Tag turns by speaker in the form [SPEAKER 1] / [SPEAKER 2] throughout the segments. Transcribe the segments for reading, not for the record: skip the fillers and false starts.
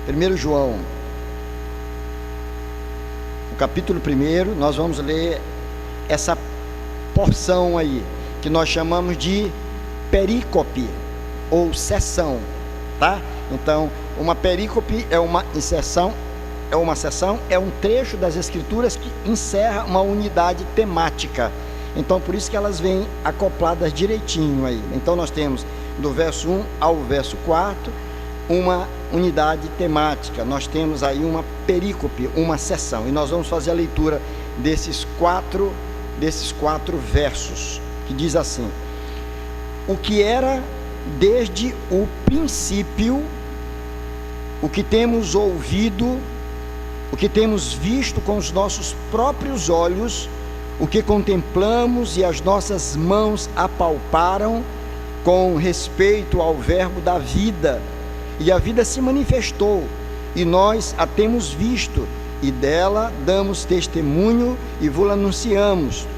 [SPEAKER 1] 1 João, o capítulo 1, nós vamos ler essa porção aí, que nós chamamos de perícope, ou seção, tá? Então, uma perícope é uma inserção, é um trecho das Escrituras que encerra uma unidade temática. Então, por isso que elas vêm acopladas direitinho aí. Então, nós temos do verso 1 ao verso 4, uma unidade temática. Nós temos aí uma perícope, uma seção. E nós vamos fazer a leitura desses quatro versos, que diz assim: o que era desde o princípio, o que temos ouvido, o que temos visto com os nossos próprios olhos, o que contemplamos e as nossas mãos apalparam com respeito ao verbo da vida. E a vida se manifestou, e nós a temos visto, e dela damos testemunho e vos anunciamos.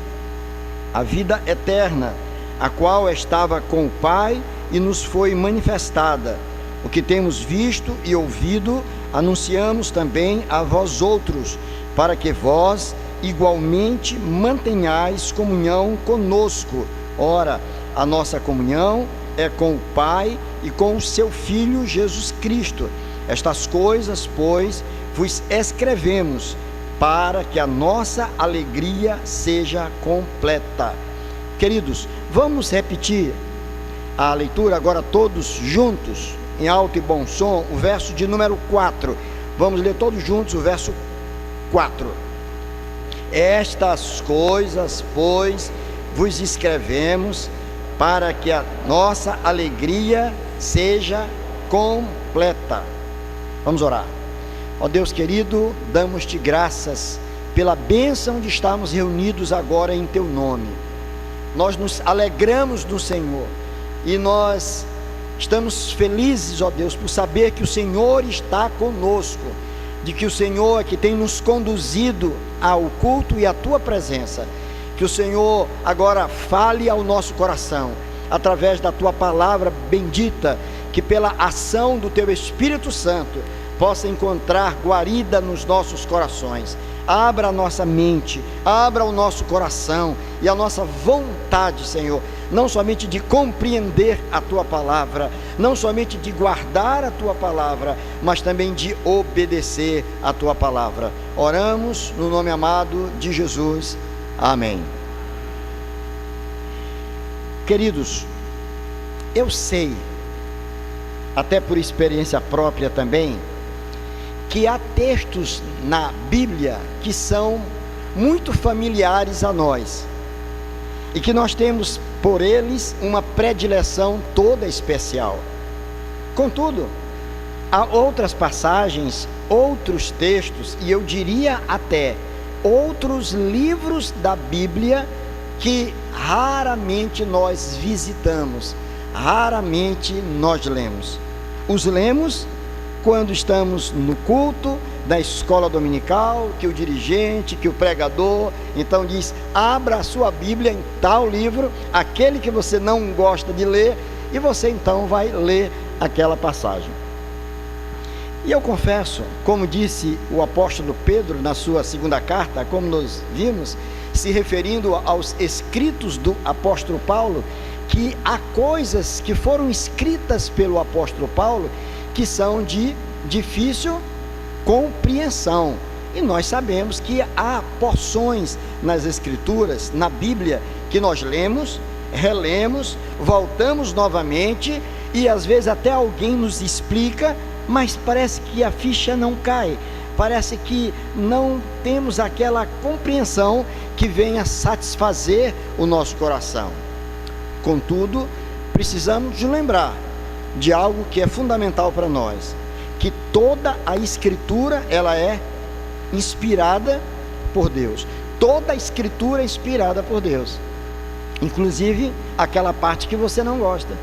[SPEAKER 1] A vida eterna, a qual estava com o Pai e nos foi manifestada. O que temos visto e ouvido, anunciamos também a vós outros, para que vós igualmente mantenhais comunhão conosco. Ora, a nossa comunhão é com o Pai e com o seu Filho Jesus Cristo. Estas coisas, pois, vos escrevemos, para que a nossa alegria seja completa. Queridos, vamos repetir a leitura agora todos juntos, em alto e bom som, o verso de número 4. Vamos ler todos juntos o verso 4. Estas coisas, pois, vos escrevemos, para que a nossa alegria seja completa. Vamos orar. Ó Deus querido, damos-te graças pela bênção de estarmos reunidos agora em teu nome. Nós nos alegramos no Senhor e nós estamos felizes, ó Deus, por saber que o Senhor está conosco, de que o Senhor é que tem nos conduzido ao culto e à tua presença. Que o Senhor agora fale ao nosso coração, através da tua palavra bendita, que pela ação do teu Espírito Santo possa encontrar guarida nos nossos corações. Abra a nossa mente, abra o nosso coração e a nossa vontade, Senhor, não somente de compreender a tua palavra, não somente de guardar a tua palavra, mas também de obedecer a tua palavra. Oramos no nome amado de Jesus. Amém. Queridos, eu sei, até por experiência própria também, que há textos na Bíblia que são muito familiares a nós e que nós temos por eles uma predileção toda especial. Contudo, há outras passagens, outros textos, e eu diria até outros livros da Bíblia que raramente nós visitamos, raramente nós lemos. Os lemos quando estamos no culto da escola dominical, que o dirigente, que o pregador, então diz: abra a sua Bíblia em tal livro, aquele que você não gosta de ler, e você então vai ler aquela passagem. E eu confesso, como disse o apóstolo Pedro na sua segunda carta, como nós vimos, se referindo aos escritos do apóstolo Paulo, que há coisas que foram escritas pelo apóstolo Paulo que são de difícil compreensão. E nós sabemos que há porções nas Escrituras, na Bíblia, que nós lemos, relemos, voltamos novamente, e às vezes até alguém nos explica, mas parece que a ficha não cai, parece que não temos aquela compreensão que venha satisfazer o nosso coração. Contudo, precisamos de lembrar de algo que é fundamental para nós, que toda a Escritura, ela é inspirada por Deus. Toda a Escritura é inspirada por Deus, inclusive aquela parte que você não gosta,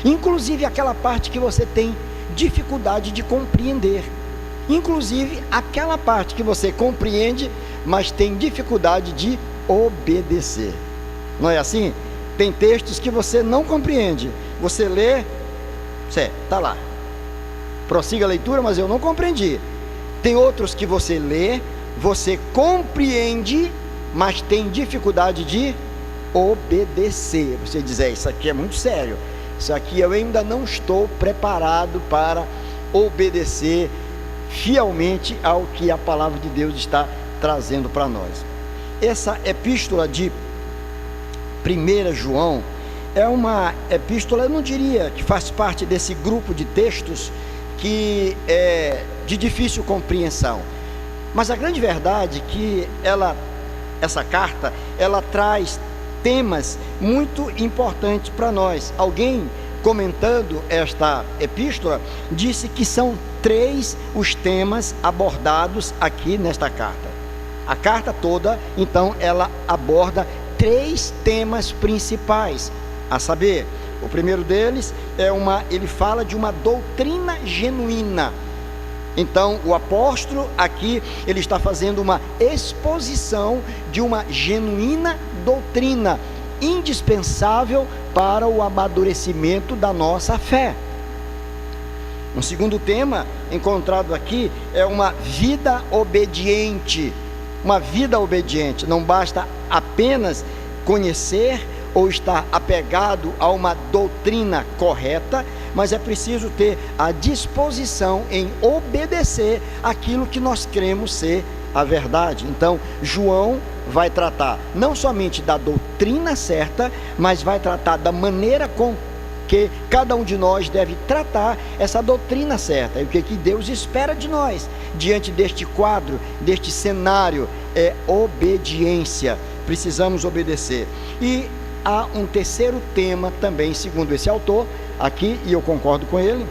[SPEAKER 1] inclusive aquela parte que você tem dificuldade de compreender, inclusive aquela parte que você compreende, mas tem dificuldade de obedecer. Não é assim? Tem textos que você não compreende, você lê, está lá, Prossiga a leitura, mas eu não compreendi. Tem outros que você lê, você compreende, mas tem dificuldade de obedecer. Você diz, isso aqui é muito sério, isso aqui eu ainda não estou preparado para obedecer fielmente ao que a palavra de Deus está trazendo para nós. Essa epístola de 1 João é uma epístola, eu não diria que faz parte desse grupo de textos que é de difícil compreensão, mas a grande verdade é que essa carta, ela traz temas muito importantes para nós. Alguém comentando esta epístola disse que são 3 os temas abordados aqui nesta carta. A carta toda, então, ela aborda 3 temas principais, a saber, o primeiro deles ele fala de uma doutrina genuína. Então, o apóstolo aqui, ele está fazendo uma exposição de uma genuína doutrina, indispensável para o amadurecimento da nossa fé. Um segundo tema encontrado aqui é uma vida obediente. Uma vida obediente. Não basta apenas conhecer ou estar apegado a uma doutrina correta, mas é preciso ter a disposição em obedecer aquilo que nós cremos ser a verdade. Então, João vai tratar não somente da doutrina certa, mas vai tratar da maneira com que cada um de nós deve tratar essa doutrina certa. E o que Deus espera de nós diante deste quadro, deste cenário, é obediência. Precisamos obedecer. E há um terceiro tema também, segundo esse autor aqui, e eu concordo com ele,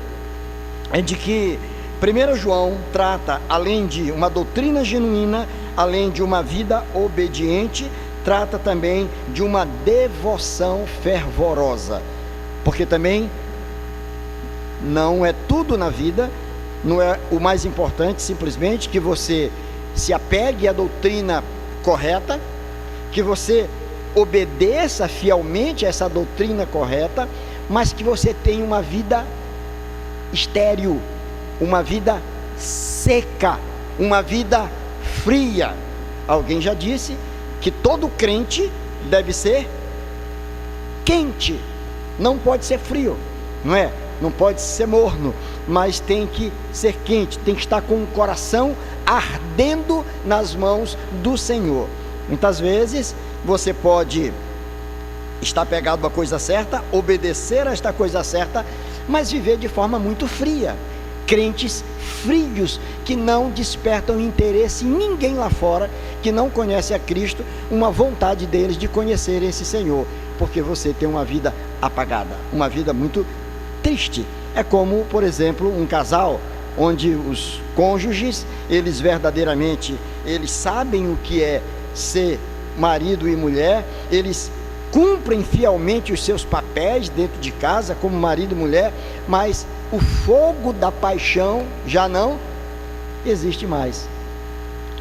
[SPEAKER 1] é de que 1 João trata, além de uma doutrina genuína, além de uma vida obediente, trata também de uma devoção fervorosa, porque também não é tudo na vida, não é o mais importante simplesmente que você se apegue à doutrina correta, que você obedeça fielmente a essa doutrina correta, mas que você tenha uma vida estéril, uma vida seca, uma vida fria. Alguém já disse que todo crente deve ser quente, não pode ser frio, não é? Não pode ser morno, mas tem que ser quente, tem que estar com o coração ardendo nas mãos do Senhor. Muitas vezes você pode estar pegado à coisa certa, obedecer a esta coisa certa, mas viver de forma muito fria. Crentes frios que não despertam interesse em ninguém lá fora, que não conhece a Cristo, uma vontade deles de conhecerem esse Senhor, porque você tem uma vida apagada, uma vida muito triste. É como, por exemplo, um casal onde os cônjuges, eles verdadeiramente, eles sabem o que é ser marido e mulher, eles cumprem fielmente os seus papéis dentro de casa como marido e mulher, mas o fogo da paixão já não existe mais.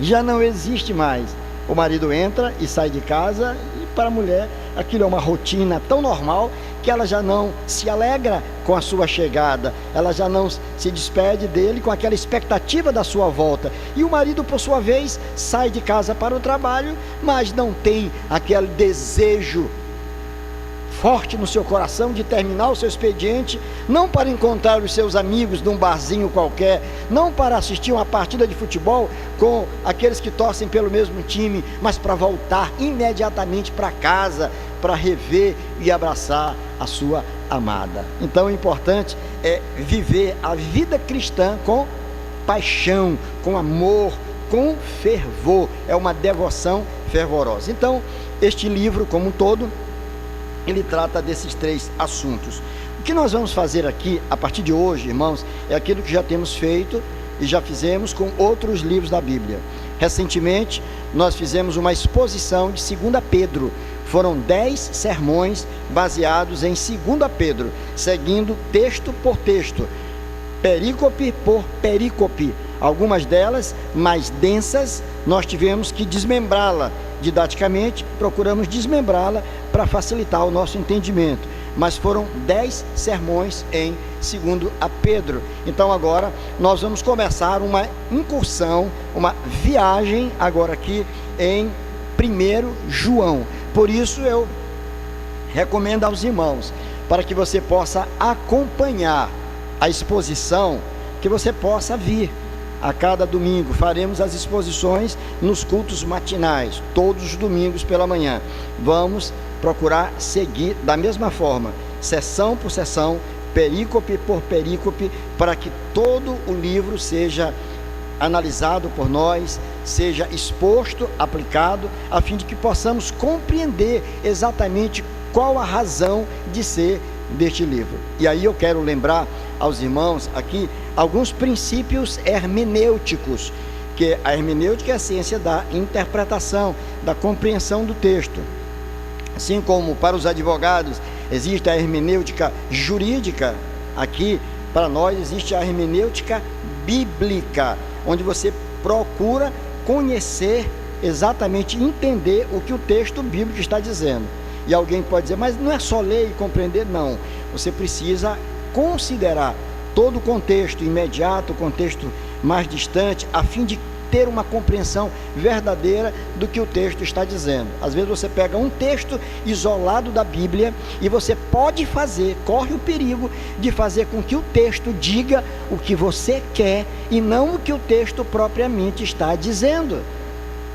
[SPEAKER 1] Já não existe mais. O marido entra e sai de casa, e para a mulher aquilo é uma rotina tão normal que ela já não se alegra com a sua chegada, ela já não se despede dele com aquela expectativa da sua volta. E o marido, por sua vez, sai de casa para o trabalho, mas não tem aquele desejo forte no seu coração de terminar o seu expediente, não para encontrar os seus amigos num barzinho qualquer, não para assistir uma partida de futebol com aqueles que torcem pelo mesmo time, mas para voltar imediatamente para casa, para rever e abraçar a sua amada. Então o importante é viver a vida cristã com paixão, com amor, com fervor, é uma devoção fervorosa. Então este livro como um todo, ele trata desses 3 assuntos. O que nós vamos fazer aqui, a partir de hoje, irmãos, é aquilo que já temos feito e já fizemos com outros livros da Bíblia. Recentemente, nós fizemos uma exposição de 2 Pedro. Foram 10 sermões baseados em 2 Pedro, seguindo texto por texto, perícope por perícope. Algumas delas mais densas, nós tivemos que desmembrá-la didaticamente, procuramos desmembrá-la para facilitar o nosso entendimento. mas foram 10 sermões em 2 a Pedro. Então agora nós vamos começar uma incursão, uma viagem agora aqui em 1 João. Por isso eu recomendo aos irmãos, para que você possa acompanhar a exposição, que você possa vir a cada domingo. Faremos as exposições nos cultos matinais, todos os domingos pela manhã. Vamos procurar seguir da mesma forma, sessão por sessão, perícope por perícope, para que todo o livro seja analisado por nós, seja exposto, aplicado, a fim de que possamos compreender exatamente qual a razão de ser deste livro. E aí eu quero lembrar aos irmãos aqui alguns princípios hermenêuticos, que a hermenêutica é a ciência da interpretação, da compreensão do texto. Assim como para os advogados existe a hermenêutica jurídica, aqui para nós existe a hermenêutica bíblica, onde você procura conhecer, exatamente entender o que o texto bíblico está dizendo. E alguém pode dizer, mas não é só ler e compreender? Não, você precisa considerar todo o contexto imediato, o contexto mais distante, a fim de ter uma compreensão verdadeira do que o texto está dizendo. Às vezes você pega um texto isolado da Bíblia e você pode fazer, corre o perigo de fazer com que o texto diga o que você quer e não o que o texto propriamente está dizendo.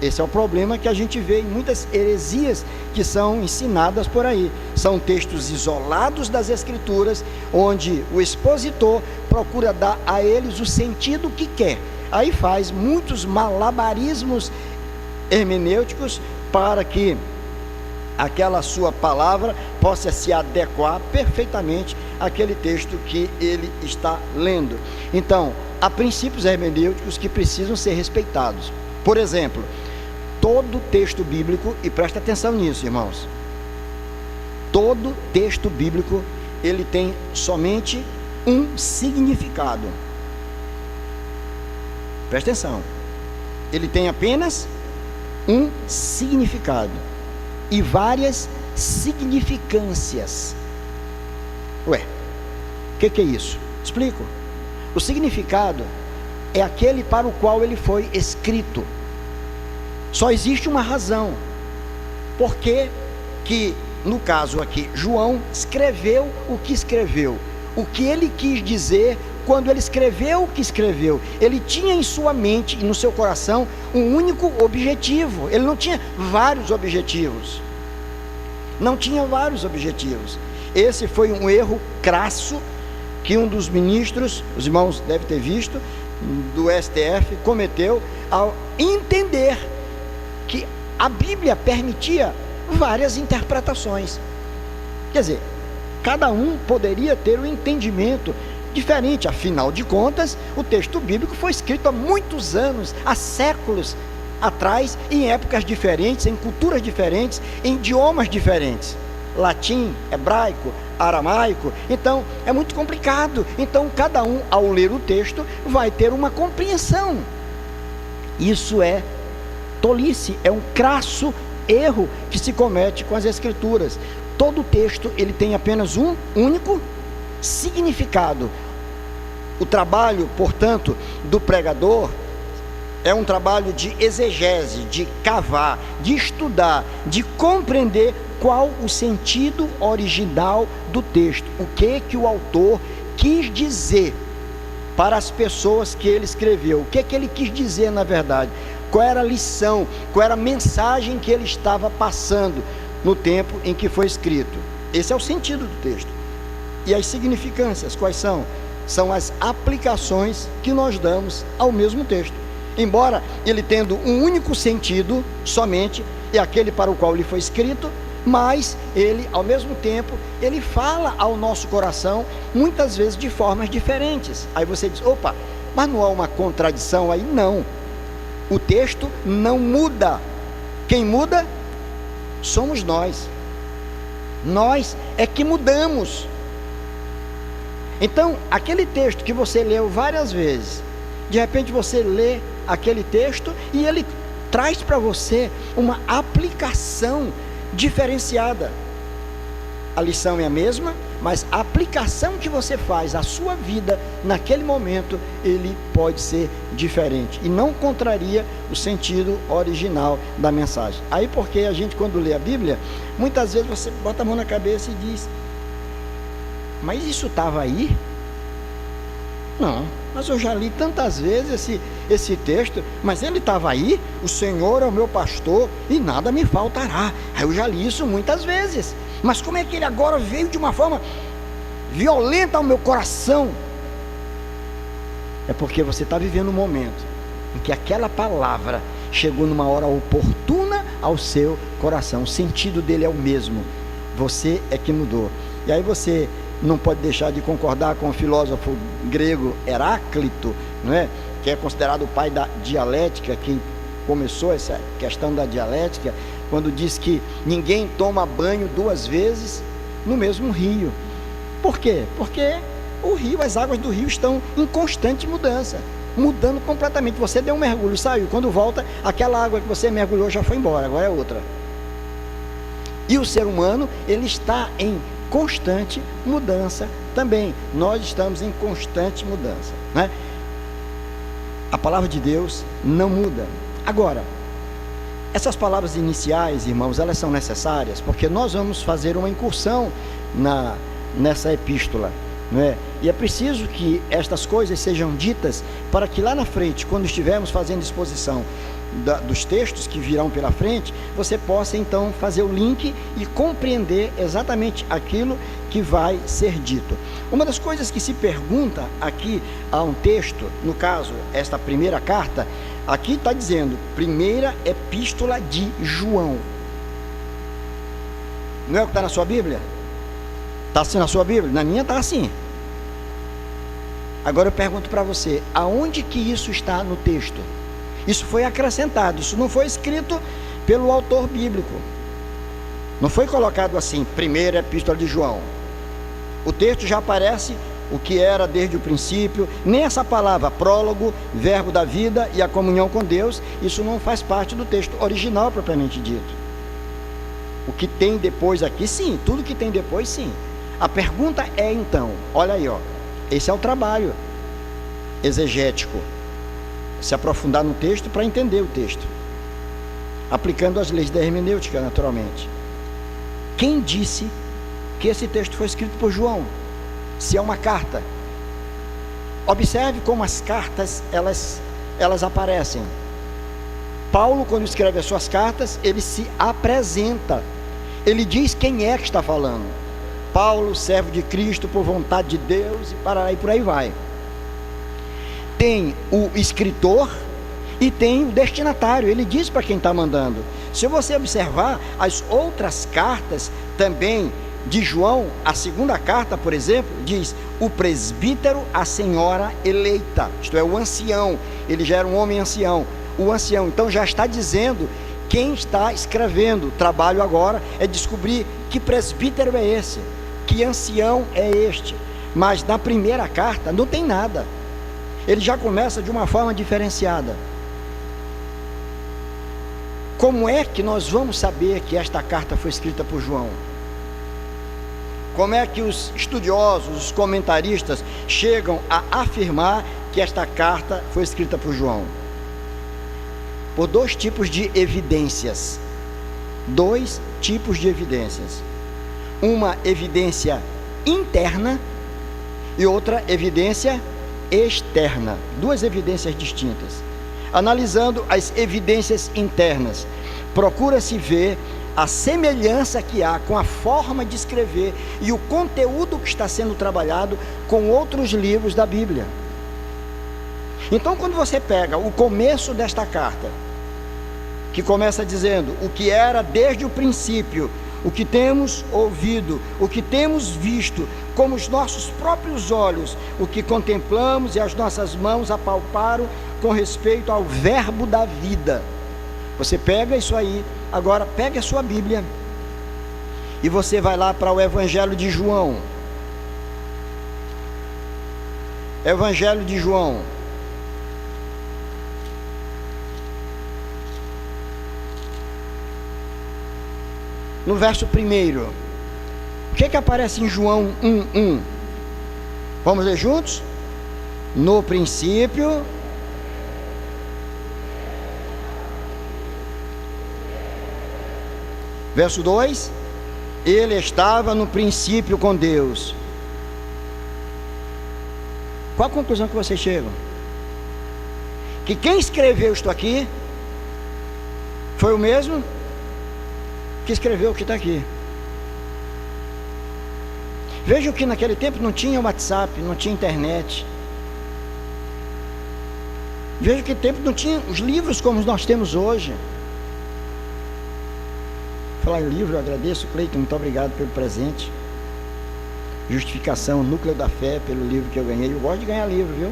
[SPEAKER 1] Esse é o problema que a gente vê em muitas heresias que são ensinadas por aí. São textos isolados das Escrituras, onde o expositor procura dar a eles o sentido que quer. Aí faz muitos malabarismos hermenêuticos para que aquela sua palavra possa se adequar perfeitamente àquele texto que ele está lendo. Então, há princípios hermenêuticos que precisam ser respeitados. Por exemplo, todo texto bíblico, e presta atenção nisso, irmãos, todo texto bíblico, ele tem somente um significado. Presta atenção, ele tem apenas um significado e várias significâncias. Ué, o que é isso? Explico. O significado é aquele para o qual ele foi escrito. Só existe uma razão, porque que, no caso aqui, João escreveu o que escreveu, o que ele quis dizer quando ele escreveu o que escreveu. Ele tinha em sua mente e no seu coração um único objetivo, ele não tinha vários objetivos, Esse foi um erro crasso que um dos ministros, os irmãos devem ter visto, do STF, cometeu ao entender que a Bíblia permitia várias interpretações. Quer dizer, cada um poderia ter um entendimento diferente. Afinal de contas, o texto bíblico foi escrito há muitos anos, há séculos atrás, em épocas diferentes, em culturas diferentes, em idiomas diferentes, latim, hebraico, aramaico. Então é muito complicado. Então cada um, ao ler o texto, vai ter uma compreensão. Isso é tolice, é um crasso erro que se comete com as Escrituras. Todo texto ele tem apenas um único significado. O trabalho, portanto, do pregador é um trabalho de exegese, de cavar, de estudar, de compreender qual o sentido original do texto, o que o autor quis dizer para as pessoas que ele escreveu, o que ele quis dizer na verdade, qual era a lição, qual era a mensagem que ele estava passando no tempo em que foi escrito. Esse é o sentido do texto. E as significâncias, quais são? São as aplicações que nós damos ao mesmo texto. Embora ele tendo um único sentido somente, é aquele para o qual ele foi escrito, mas ele, ao mesmo tempo, ele fala ao nosso coração, muitas vezes de formas diferentes. Aí você diz, opa, mas não há uma contradição aí? Não. O texto não muda. Quem muda somos nós. Nós é que mudamos. Então, aquele texto que você leu várias vezes, de repente você lê aquele texto e ele traz para você uma aplicação diferenciada. a lição é a mesma, mas a aplicação que você faz à sua vida naquele momento, ele pode ser diferente e não contraria o sentido original da mensagem. Aí porque a gente, quando lê a Bíblia, muitas vezes você bota a mão na cabeça e diz: mas isso estava aí? Não, mas eu já li tantas vezes esse texto, mas ele estava aí, o Senhor é o meu pastor e nada me faltará. Eu já li isso muitas vezes, mas como é que ele agora veio de uma forma violenta ao meu coração? É porque você está vivendo um momento em que aquela palavra chegou numa hora oportuna ao seu coração, o sentido dele é o mesmo, você é que mudou. E aí você não pode deixar de concordar com o filósofo grego Heráclito, não é? Que é considerado o pai da dialética, quem começou essa questão da dialética, quando diz que ninguém toma banho 2 vezes no mesmo rio. Por quê? Porque o rio, as águas do rio estão em constante mudança, mudando completamente. Você deu um mergulho, saiu, quando volta, aquela água que você mergulhou já foi embora, agora é outra. E o ser humano, ele está em constante mudança também. Nós estamos em constante mudança, né? A palavra de Deus não muda. Agora, essas palavras iniciais, irmãos, elas são necessárias porque nós vamos fazer uma incursão nessa epístola, não é? E é preciso que estas coisas sejam ditas para que lá na frente, quando estivermos fazendo exposição dos textos que virão pela frente, você possa então fazer o link e compreender exatamente aquilo que vai ser dito. Uma das coisas que se pergunta aqui a um texto, no caso, esta primeira carta, aqui está dizendo, primeira epístola de João. Não é o que está na sua Bíblia? Está assim na sua Bíblia? Na minha está assim. Agora eu pergunto para você, aonde que isso está no texto? Isso foi acrescentado, isso não foi escrito pelo autor bíblico. Não foi colocado assim, primeira epístola de João. O texto já aparece o que era desde o princípio, nem essa palavra prólogo, verbo da vida e a comunhão com Deus, isso não faz parte do texto original propriamente dito. O que tem depois aqui, sim, tudo que tem depois, sim. A pergunta é então, olha aí, ó, esse é o trabalho exegético, se aprofundar no texto para entender o texto, aplicando as leis da hermenêutica, naturalmente. Quem disse que esse texto foi escrito por João? Se é uma carta, observe como as cartas elas aparecem. Paulo, quando escreve as suas cartas, ele se apresenta, ele diz quem é que está falando. Paulo, servo de Cristo por vontade de Deus, e por aí vai. Tem o escritor e tem o destinatário, ele diz para quem está mandando. Se você observar as outras cartas também de João, a segunda carta, por exemplo, diz o presbítero, a senhora eleita, isto é, o ancião, ele já era um homem ancião, o ancião, então já está dizendo quem está escrevendo. O trabalho agora é descobrir que presbítero é esse, que ancião é este. Mas na primeira carta não tem nada, ele já começa de uma forma diferenciada. Como é que nós vamos saber que esta carta foi escrita por João? Como é que os estudiosos, os comentaristas chegam a afirmar que esta carta foi escrita por João? Por 2 tipos de evidências. 2 tipos de evidências. Uma evidência interna e outra evidência externa. 2 evidências distintas. Analisando as evidências internas, procura-se ver a semelhança que há com a forma de escrever e o conteúdo que está sendo trabalhado com outros livros da Bíblia. Então, quando você pega o começo desta carta, que começa dizendo o que era desde o princípio, o que temos ouvido, o que temos visto, como os nossos próprios olhos, o que contemplamos e as nossas mãos apalparam com respeito ao verbo da vida. Você pega isso aí, agora pega a sua Bíblia e você vai lá para o Evangelho de João. Evangelho de João. No verso 1, O que aparece em João 1:1? Vamos ler juntos? No princípio. Verso 2: ele estava no princípio com Deus. Qual a conclusão que vocês chegam? Que quem escreveu isto aqui foi o mesmo que escreveu o que está aqui. Vejam que naquele tempo não tinha WhatsApp, não tinha internet. Vejam que tempo não tinha os livros como nós temos hoje. Falar em livro, eu agradeço, Cleiton, muito obrigado pelo presente. Justificação, Núcleo da Fé, pelo livro que eu ganhei. Eu gosto de ganhar livro, viu?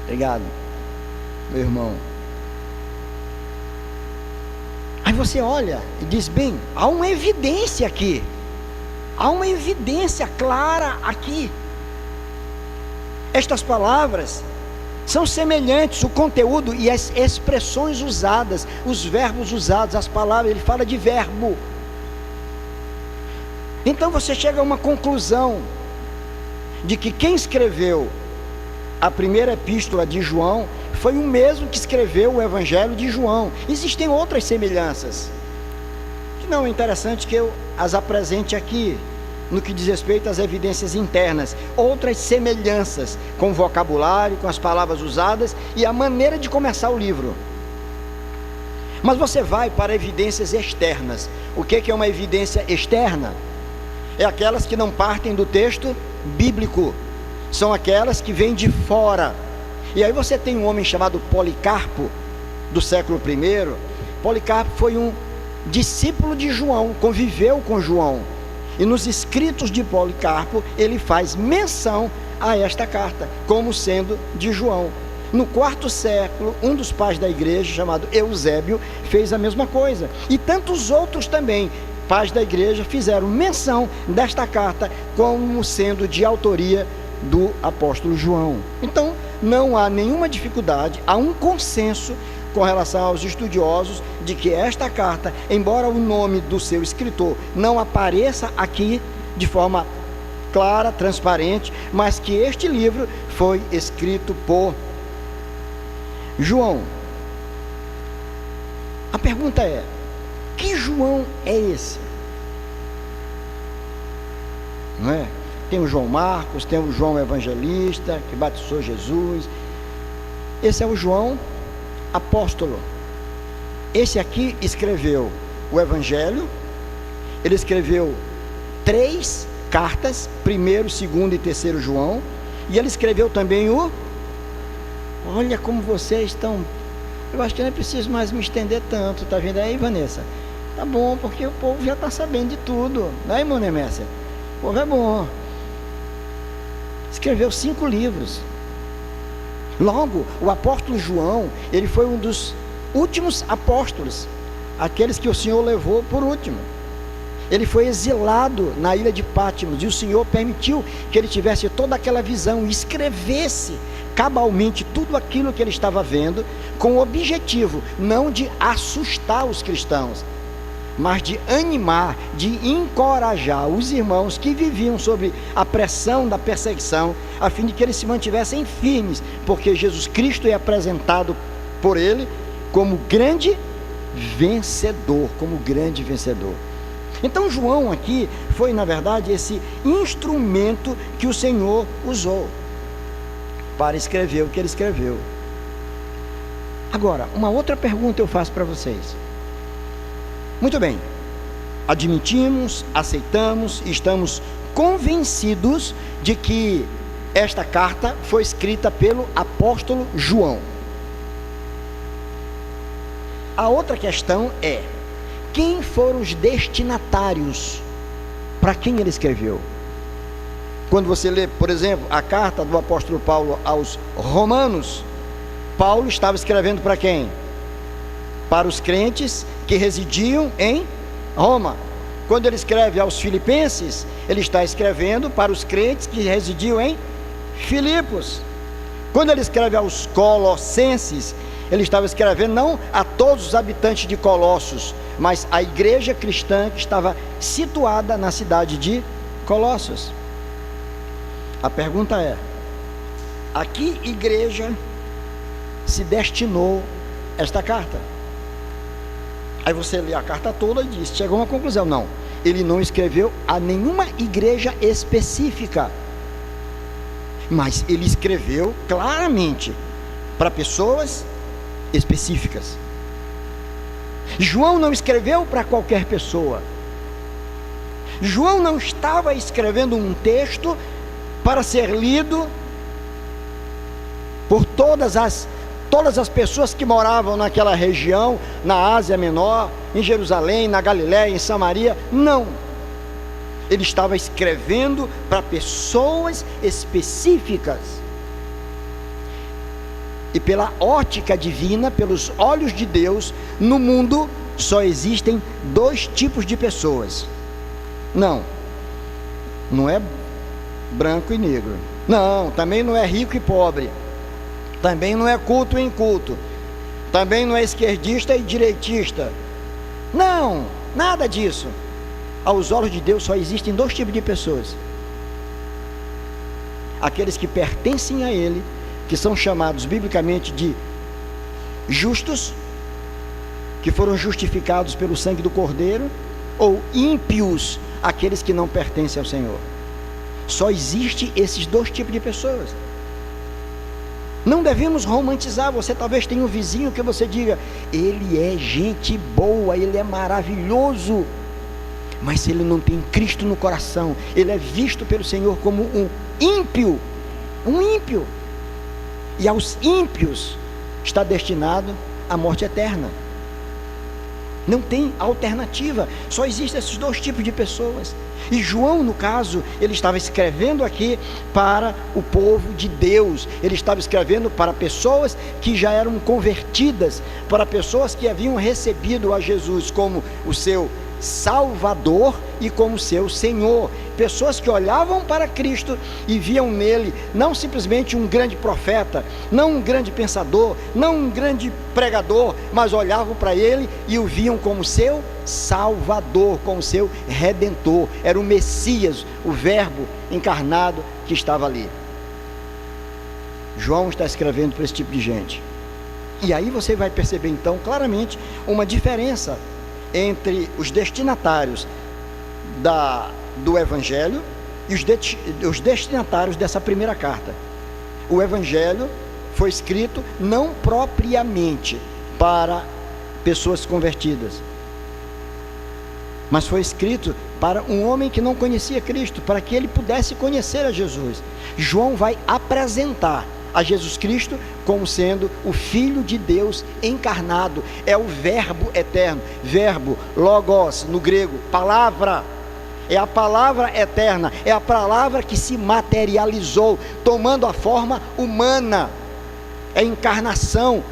[SPEAKER 1] Obrigado, meu irmão. Aí você olha e diz, bem, há uma evidência aqui. Há uma evidência clara aqui. Estas palavras são semelhantes, o conteúdo e as expressões usadas, os verbos usados, as palavras, ele fala de verbo. Então você chega a uma conclusão de que quem escreveu a primeira epístola de João foi o mesmo que escreveu o Evangelho de João. Existem outras semelhanças, que não é interessante que eu as apresente aqui, no que diz respeito às evidências internas, outras semelhanças com o vocabulário, com as palavras usadas e a maneira de começar o livro. Mas você vai para evidências externas. O que é uma evidência externa? É aquelas que não partem do texto bíblico, são aquelas que vêm de fora. E aí você tem um homem chamado Policarpo, do século I. Policarpo foi um discípulo de João, conviveu com João. E nos escritos de Policarpo, ele faz menção a esta carta, como sendo de João. No IV século, um dos pais da igreja, chamado Eusébio, fez a mesma coisa. E tantos outros também, pais da igreja, fizeram menção desta carta, como sendo de autoria do apóstolo João. Então, não há nenhuma dificuldade, há um consenso com relação aos estudiosos de que esta carta, embora o nome do seu escritor não apareça aqui de forma clara, transparente, mas que este livro foi escrito por João. A pergunta é: que João é esse? Não é? Tem o João Marcos, tem o João Evangelista, que batizou Jesus. Esse é o João apóstolo. Esse aqui escreveu o Evangelho, ele escreveu 3 cartas, 1º, 2º e 3º João, e ele escreveu também o... Olha como vocês estão... Eu acho que eu não preciso mais me estender tanto, tá vendo aí, Vanessa? Tá bom, porque o povo já está sabendo de tudo, não é, irmão Nemécia? O povo é bom. Escreveu 5 livros. Logo, o apóstolo João, ele foi um dos últimos apóstolos, aqueles que o Senhor levou por último. Ele foi exilado na ilha de Patmos, e o Senhor permitiu que ele tivesse toda aquela visão e escrevesse cabalmente tudo aquilo que ele estava vendo, com o objetivo não de assustar os cristãos, mas de animar, de encorajar os irmãos que viviam sob a pressão da perseguição, a fim de que eles se mantivessem firmes, porque Jesus Cristo é apresentado por ele como grande vencedor, Então João aqui foi, na verdade, esse instrumento que o Senhor usou para escrever o que ele escreveu. Agora, uma outra pergunta eu faço para vocês. Muito bem, admitimos, aceitamos, estamos convencidos de que esta carta foi escrita pelo apóstolo João. A outra questão é: quem foram os destinatários para quem ele escreveu? Quando você lê, por exemplo, a carta do apóstolo Paulo aos Romanos, Paulo estava escrevendo para quem? Para os crentes que residiam em Roma. Quando ele escreve aos Filipenses, ele está escrevendo para os crentes que residiam em Filipos. Quando ele escreve aos Colossenses, ele estava escrevendo não a todos os habitantes de Colossos, mas a igreja cristã que estava situada na cidade de Colossos. A pergunta é: a que igreja se destinou esta carta? Aí você lê a carta toda e diz, chegou a uma conclusão. Não, ele não escreveu a nenhuma igreja específica, mas ele escreveu claramente para pessoas específicas. João não escreveu para qualquer pessoa. João não estava escrevendo um texto para ser lido por todas as pessoas que moravam naquela região, na Ásia Menor, em Jerusalém, na Galiléia, em Samaria. Não. Ele estava escrevendo para pessoas específicas. E pela ótica divina, pelos olhos de Deus, no mundo só existem dois tipos de pessoas. Não é branco e negro. Não, também não é rico e pobre. Também não é culto e inculto. Também não é esquerdista e direitista. Não, nada disso. Aos olhos de Deus só existem dois tipos de pessoas: aqueles que pertencem a Ele, que são chamados biblicamente de justos, que foram justificados pelo sangue do Cordeiro, ou ímpios, aqueles que não pertencem ao Senhor. Só existe esses dois tipos de pessoas. Não devemos romantizar. Você talvez tenha um vizinho que você diga, ele é gente boa, ele é maravilhoso, mas se ele não tem Cristo no coração, ele é visto pelo Senhor como um ímpio. E aos ímpios está destinado a morte eterna. Não tem alternativa. Só existem esses dois tipos de pessoas. E João, no caso, ele estava escrevendo aqui para o povo de Deus. Ele estava escrevendo para pessoas que já eram convertidas, para pessoas que haviam recebido a Jesus como o seu Salvador e como seu Senhor. Pessoas que olhavam para Cristo e viam nele não simplesmente um grande profeta, não um grande pensador, não um grande pregador, mas olhavam para ele e o viam como seu Salvador, como seu Redentor. Era o Messias, o Verbo encarnado que estava ali. João está escrevendo para esse tipo de gente. E aí você vai perceber então claramente uma diferença entre os destinatários do Evangelho e os destinatários dessa primeira carta. O Evangelho foi escrito não propriamente para pessoas convertidas, mas foi escrito para um homem que não conhecia Cristo, para que ele pudesse conhecer a Jesus. João vai apresentar a Jesus Cristo como sendo o Filho de Deus encarnado. É o Verbo eterno. Verbo, logos, no grego, palavra. É a palavra eterna, é a palavra que se materializou, tomando a forma humana. É a encarnação.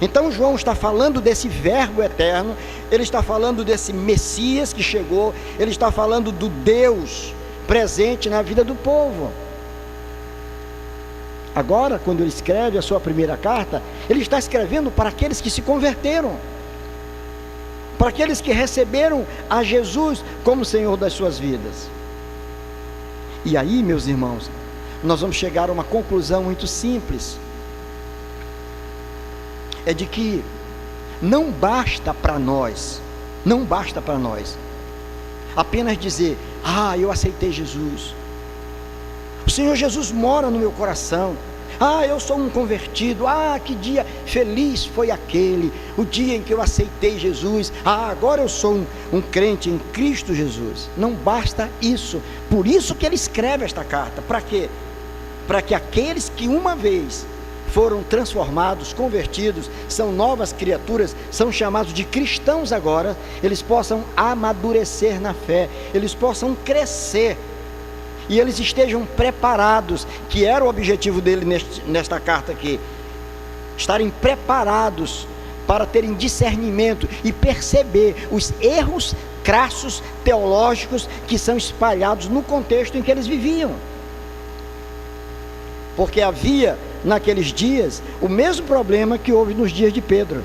[SPEAKER 1] Então João está falando desse Verbo eterno, ele está falando desse Messias que chegou, ele está falando do Deus presente na vida do povo. Agora, quando ele escreve a sua primeira carta, ele está escrevendo para aqueles que se converteram, para aqueles que receberam a Jesus como Senhor das suas vidas. E aí, meus irmãos, nós vamos chegar a uma conclusão muito simples. É de que não basta para nós apenas dizer, eu aceitei Jesus, o Senhor Jesus mora no meu coração, eu sou um convertido, que dia feliz foi aquele, o dia em que eu aceitei Jesus, agora eu sou um crente em Cristo Jesus. Não basta isso. Por isso que ele escreve esta carta. Para quê? Para que aqueles que uma vez foram transformados, convertidos, são novas criaturas, são chamados de cristãos agora, eles possam amadurecer na fé, eles possam crescer, e eles estejam preparados, que era o objetivo dele nesta carta aqui, estarem preparados para terem discernimento e perceber os erros crassos teológicos que são espalhados no contexto em que eles viviam. Porque havia naqueles dias o mesmo problema que houve nos dias de Pedro.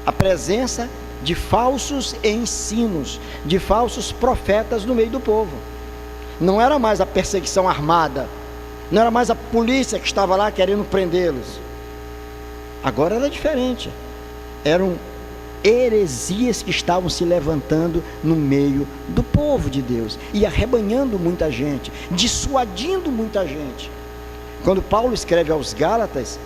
[SPEAKER 1] a presença de falsos ensinos, de falsos profetas no meio do povo. Não era mais a perseguição armada, não era mais a polícia que estava lá querendo prendê-los. Agora era diferente. Eram heresias que estavam se levantando no meio do povo de Deus e arrebanhando muita gente, dissuadindo muita gente. Quando Paulo escreve aos Gálatas,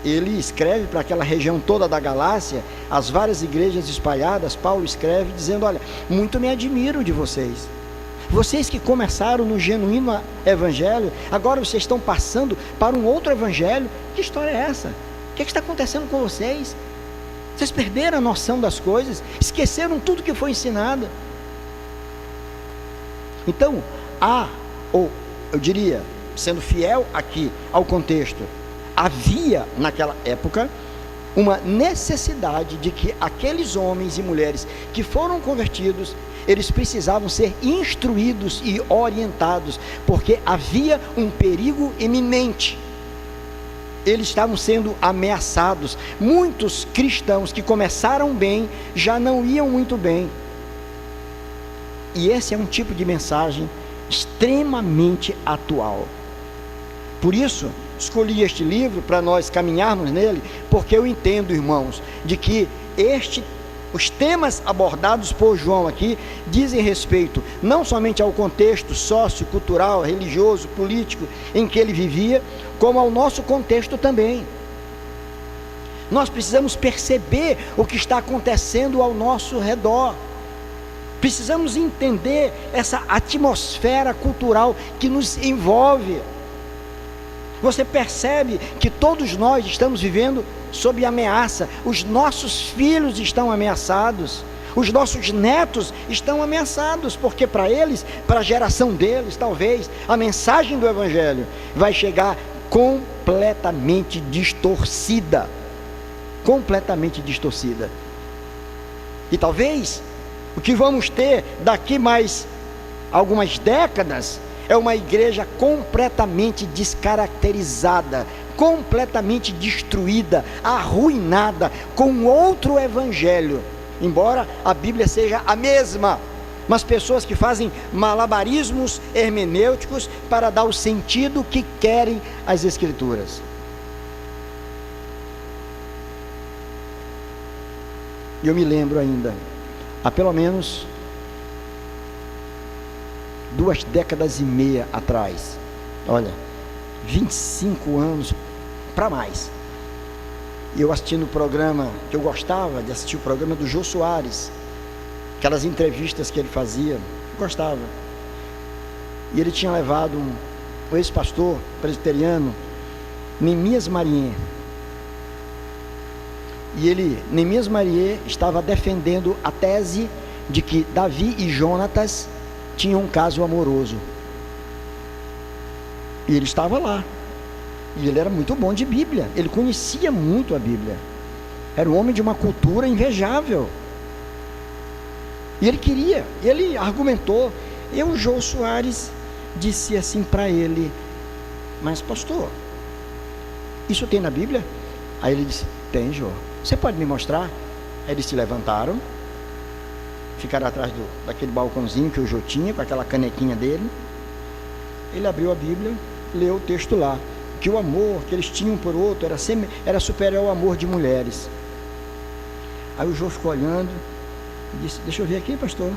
[SPEAKER 1] ele escreve para aquela região toda da Galácia, as várias igrejas espalhadas. Paulo escreve dizendo: olha, muito me admiro de vocês. Vocês que começaram no genuíno evangelho, agora vocês estão passando para um outro evangelho. Que história é essa? O que está acontecendo com vocês? Vocês perderam a noção das coisas, esqueceram tudo que foi ensinado. Então, eu diria, sendo fiel aqui ao contexto, havia naquela época uma necessidade de que aqueles homens e mulheres que foram convertidos, eles precisavam ser instruídos e orientados, porque havia um perigo iminente. Eles estavam sendo ameaçados. Muitos cristãos que começaram bem, já não iam muito bem. E esse é um tipo de mensagem extremamente atual. Por isso, escolhi este livro para nós caminharmos nele, porque eu entendo, irmãos, de que os temas abordados por João aqui dizem respeito não somente ao contexto sociocultural, religioso, político em que ele vivia, como ao nosso contexto também. Nós precisamos perceber o que está acontecendo ao nosso redor. Precisamos entender essa atmosfera cultural que nos envolve. Você percebe que todos nós estamos vivendo sob ameaça. Os nossos filhos estão ameaçados, os nossos netos estão ameaçados, porque para eles, para a geração deles, talvez a mensagem do evangelho vai chegar completamente distorcida. Completamente distorcida. E talvez o que vamos ter daqui mais algumas décadas é uma igreja completamente descaracterizada, completamente destruída, arruinada, com outro evangelho. Embora a Bíblia seja a mesma, mas pessoas que fazem malabarismos hermenêuticos para dar o sentido que querem às Escrituras. E eu me lembro ainda, há pelo menos 2 décadas e meia atrás, olha, 25 anos para mais, eu assistindo o programa, que eu gostava de assistir o programa do Jô Soares, aquelas entrevistas que ele fazia, eu gostava, e ele tinha levado um ex-pastor presbiteriano, Neemias Marier, e Neemias Marier estava defendendo a tese de que Davi e Jonatas tinham um caso amoroso, e ele estava lá, e ele era muito bom de Bíblia, ele conhecia muito a Bíblia, era um homem de uma cultura invejável, e ele argumentou, e o Jô Soares disse assim para ele: mas pastor, isso tem na Bíblia? Aí ele disse: tem, Jô, você pode me mostrar? Aí eles se levantaram, ficaram atrás daquele balcãozinho que o Jô tinha, com aquela canequinha dele. Ele abriu a Bíblia, leu o texto lá, que o amor que eles tinham por outro era superior ao amor de mulheres. Aí o Jô ficou olhando e disse: deixa eu ver aqui, pastor.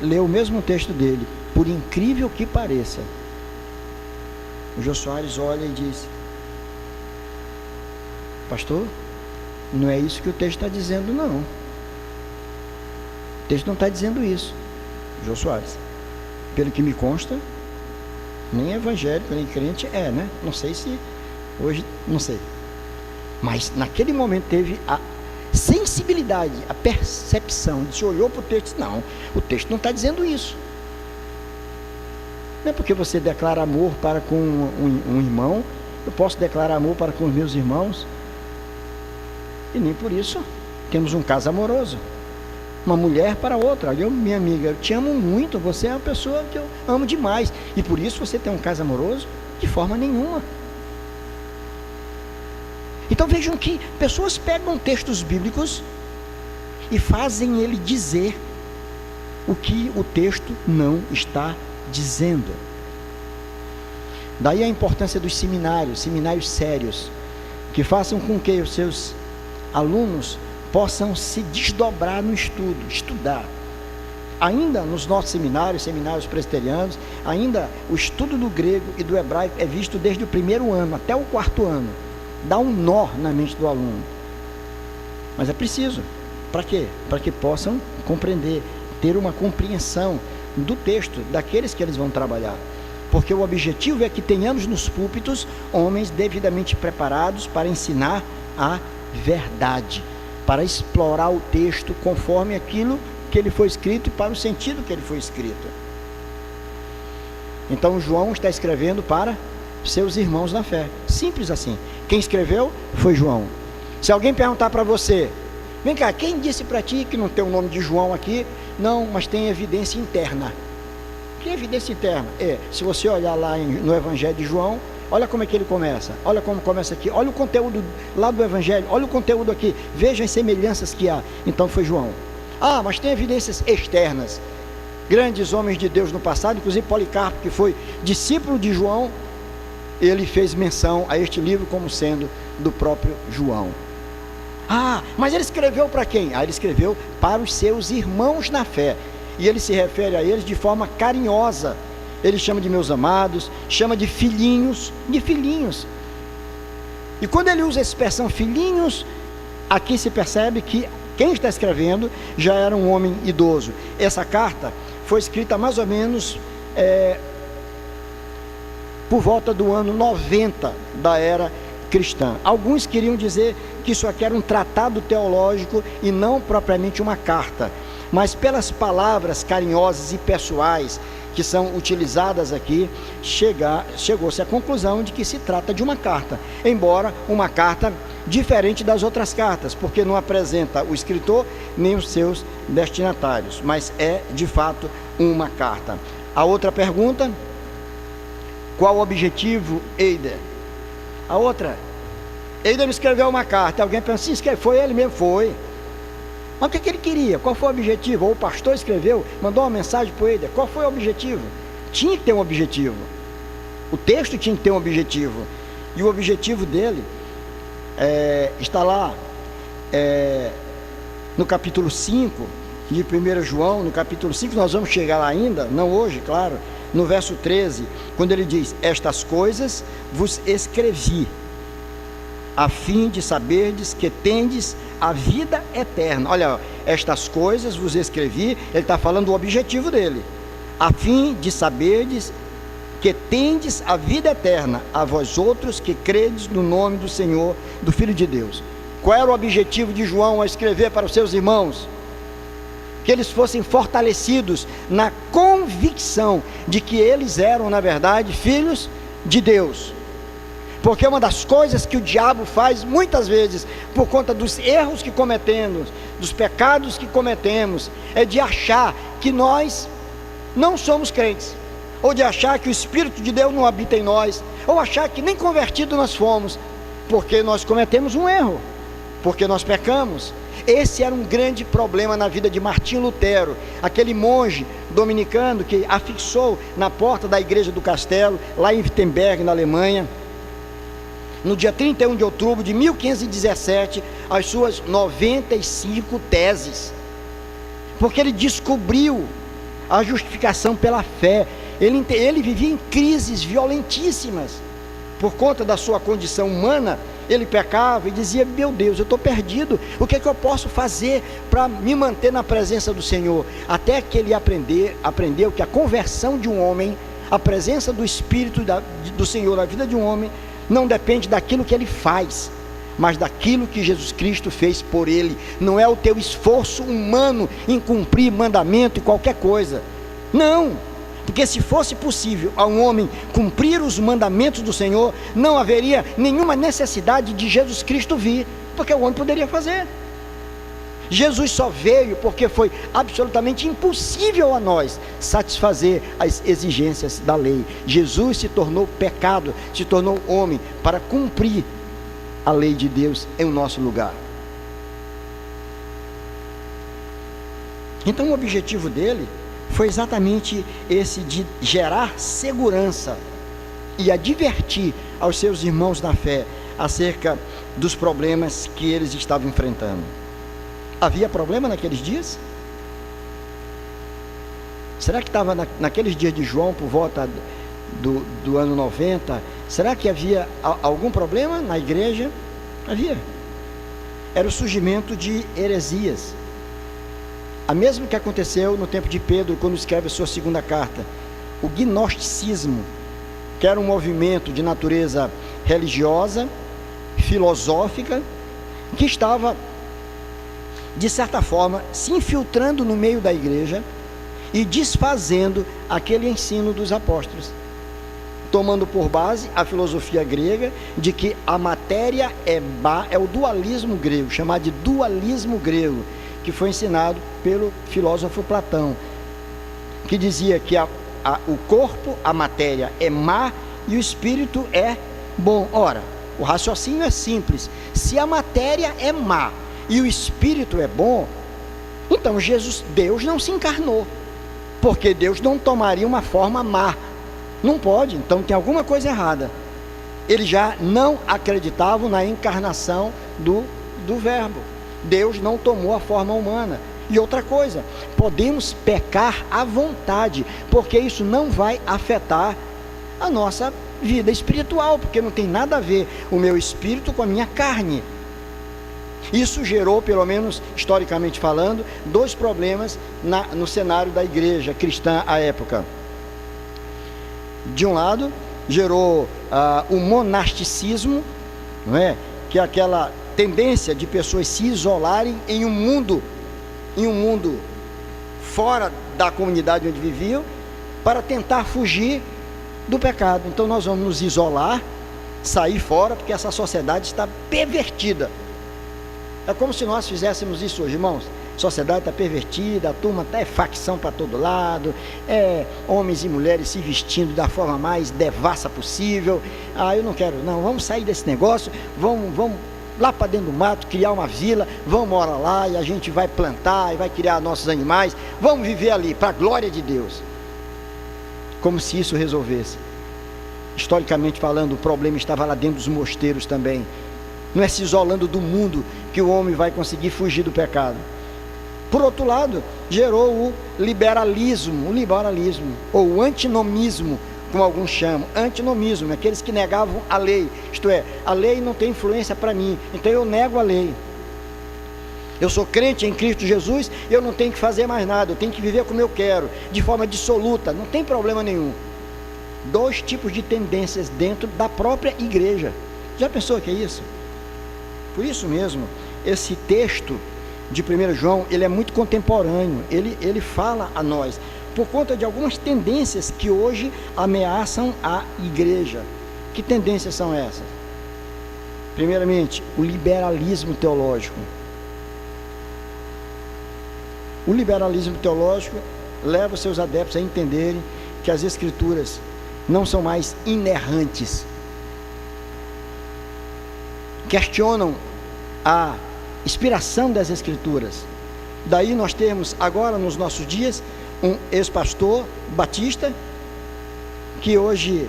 [SPEAKER 1] Leu o mesmo texto dele: por incrível que pareça. O Jô Soares olha e diz: pastor, não é isso que o texto está dizendo, não. O texto não está dizendo isso. Jô Soares, pelo que me consta, nem evangélico, nem crente né? Não sei se hoje, não sei. Mas naquele momento teve a sensibilidade, a percepção, se olhou para o texto e disse: não, o texto não está dizendo isso. Não é porque você declara amor para com um irmão, eu posso declarar amor para com os meus irmãos, e nem por isso temos um caso amoroso. Uma mulher para outra: olha, minha amiga, eu te amo muito, você é uma pessoa que eu amo demais, e por isso você tem um caso amoroso? De forma nenhuma. Então vejam que pessoas pegam textos bíblicos e fazem ele dizer o que o texto não está dizendo. Daí a importância dos seminários sérios, que façam com que os seus alunos possam se desdobrar no estudo, estudar. Ainda nos nossos seminários presbiterianos, ainda o estudo do grego e do hebraico é visto desde o primeiro ano até o quarto ano. Dá um nó na mente do aluno. Mas é preciso. Para quê? Para que possam compreender, ter uma compreensão do texto, daqueles que eles vão trabalhar. Porque o objetivo é que tenhamos nos púlpitos homens devidamente preparados para ensinar a verdade, para explorar o texto conforme aquilo que ele foi escrito e para o sentido que ele foi escrito. Então João está escrevendo para seus irmãos na fé, simples assim. Quem escreveu foi João. Se alguém perguntar para você, vem cá, quem disse para ti que não tem o nome de João aqui? Não, mas tem evidência interna. Que evidência interna? Se você olhar lá no Evangelho de João, olha como é que ele começa, olha como começa aqui, olha o conteúdo lá do Evangelho, olha o conteúdo aqui, veja as semelhanças que há. Então foi João. Mas tem evidências externas. Grandes homens de Deus no passado, inclusive Policarpo, que foi discípulo de João, ele fez menção a este livro como sendo do próprio João. Mas ele escreveu para quem? Ele escreveu para os seus irmãos na fé. E ele se refere a eles de forma carinhosa. Ele chama de meus amados, chama de filhinhos, E quando ele usa a expressão filhinhos, aqui se percebe que quem está escrevendo já era um homem idoso. Essa carta foi escrita mais ou menos por volta do ano 90 da era cristã. Alguns queriam dizer que isso aqui era um tratado teológico e não propriamente uma carta, mas pelas palavras carinhosas e pessoais que são utilizadas aqui, chegou-se à conclusão de que se trata de uma carta, embora uma carta diferente das outras cartas, porque não apresenta o escritor nem os seus destinatários, mas é de fato uma carta. A outra pergunta: qual o objetivo, Eider? A outra: Eider me escreveu uma carta. Alguém pensa, sim, foi ele mesmo? Foi. Mas o que ele queria? Qual foi o objetivo? Ou o pastor escreveu, mandou uma mensagem para o Eider. Qual foi o objetivo? Tinha que ter um objetivo. O texto tinha que ter um objetivo. E o objetivo dele está lá no capítulo 5 de 1 João, no capítulo 5, nós vamos chegar lá ainda, não hoje, claro, no verso 13, quando ele diz: estas coisas vos escrevi, a fim de saberdes que tendes a vida eterna. Olha, estas coisas vos escrevi, ele está falando do objetivo dele, a fim de saberdes que tendes a vida eterna, a vós outros que credes no nome do Senhor, do Filho de Deus. Qual era o objetivo de João a escrever para os seus irmãos? Que eles fossem fortalecidos na convicção de que eles eram, na verdade, filhos de Deus. Porque uma das coisas que o diabo faz muitas vezes, por conta dos erros que cometemos, dos pecados que cometemos, é de achar que nós não somos crentes, ou de achar que o Espírito de Deus não habita em nós, ou achar que nem convertido nós fomos, porque nós cometemos um erro, porque nós pecamos. Esse era um grande problema na vida de Martinho Lutero, aquele monge dominicano que afixou na porta da igreja do castelo, lá em Wittenberg, na Alemanha, no dia 31 de outubro de 1517, as suas 95 teses, porque ele descobriu a justificação pela fé. Ele vivia em crises violentíssimas, por conta da sua condição humana. Ele pecava e dizia: meu Deus, eu estou perdido, o que é que eu posso fazer para me manter na presença do Senhor? Até que ele aprendeu que a conversão de um homem, a presença do Espírito do Senhor na vida de um homem, não depende daquilo que ele faz, mas daquilo que Jesus Cristo fez por ele. Não é o teu esforço humano em cumprir mandamento e qualquer coisa, não, porque se fosse possível a um homem cumprir os mandamentos do Senhor, não haveria nenhuma necessidade de Jesus Cristo vir, porque o homem poderia fazer. Jesus só veio porque foi absolutamente impossível a nós satisfazer as exigências da lei. Jesus se tornou pecado, se tornou homem para cumprir a lei de Deus em nosso lugar. Então o objetivo dele foi exatamente esse, de gerar segurança e advertir aos seus irmãos na fé acerca dos problemas que eles estavam enfrentando. Havia problema naqueles dias? Será que estava naqueles dias de João, por volta do ano 90, será que havia algum problema na igreja? Havia. Era o surgimento de heresias. A mesma que aconteceu no tempo de Pedro, quando escreve a sua segunda carta. O gnosticismo, que era um movimento de natureza religiosa, filosófica, que estava, de certa forma, se infiltrando no meio da igreja e desfazendo aquele ensino dos apóstolos, tomando por base a filosofia grega de que a matéria é o dualismo grego, chamado de dualismo grego, que foi ensinado pelo filósofo Platão, que dizia que o corpo, a matéria, é má e o espírito é bom. Ora, o raciocínio é simples: se a matéria é má e o espírito é bom, então Deus não se encarnou, porque Deus não tomaria uma forma má. Não pode, então tem alguma coisa errada. Eles já não acreditavam na encarnação do Verbo. Deus não tomou a forma humana. E outra coisa, podemos pecar à vontade, porque isso não vai afetar a nossa vida espiritual, porque não tem nada a ver o meu espírito com a minha carne. Isso gerou, pelo menos historicamente falando, dois problemas no cenário da igreja cristã à época. De um lado, gerou o monasticismo, não é? Que é aquela tendência de pessoas se isolarem em um mundo fora da comunidade onde viviam, para tentar fugir do pecado. Então nós vamos nos isolar, sair fora, porque essa sociedade está pervertida. É como se nós fizéssemos isso hoje, irmãos. A sociedade está pervertida, a turma é facção para todo lado, homens e mulheres se vestindo da forma mais devassa possível. Eu não quero, não, vamos sair desse negócio, vamos lá para dentro do mato, criar uma vila, vamos morar lá e a gente vai plantar e vai criar nossos animais, vamos viver ali, para a glória de Deus. Como se isso resolvesse. Historicamente falando, o problema estava lá dentro dos mosteiros também. Não é se isolando do mundo que o homem vai conseguir fugir do pecado. Por outro lado, gerou o liberalismo, ou o antinomismo, como alguns chamam. Antinomismo, aqueles que negavam a lei, isto é, a lei não tem influência para mim, então eu nego a lei. Eu sou crente em Cristo Jesus, eu não tenho que fazer mais nada, eu tenho que viver como eu quero, de forma dissoluta, não tem problema nenhum. Dois tipos de tendências dentro da própria igreja. Já pensou que é isso? Por isso mesmo, esse texto de 1 João, ele é muito contemporâneo, ele fala a nós, por conta de algumas tendências que hoje ameaçam a igreja. Que tendências são essas? Primeiramente, o liberalismo teológico. O liberalismo teológico leva os seus adeptos a entenderem que as escrituras não são mais inerrantes. Questionam a inspiração das escrituras. Daí nós temos agora nos nossos dias um ex-pastor batista que hoje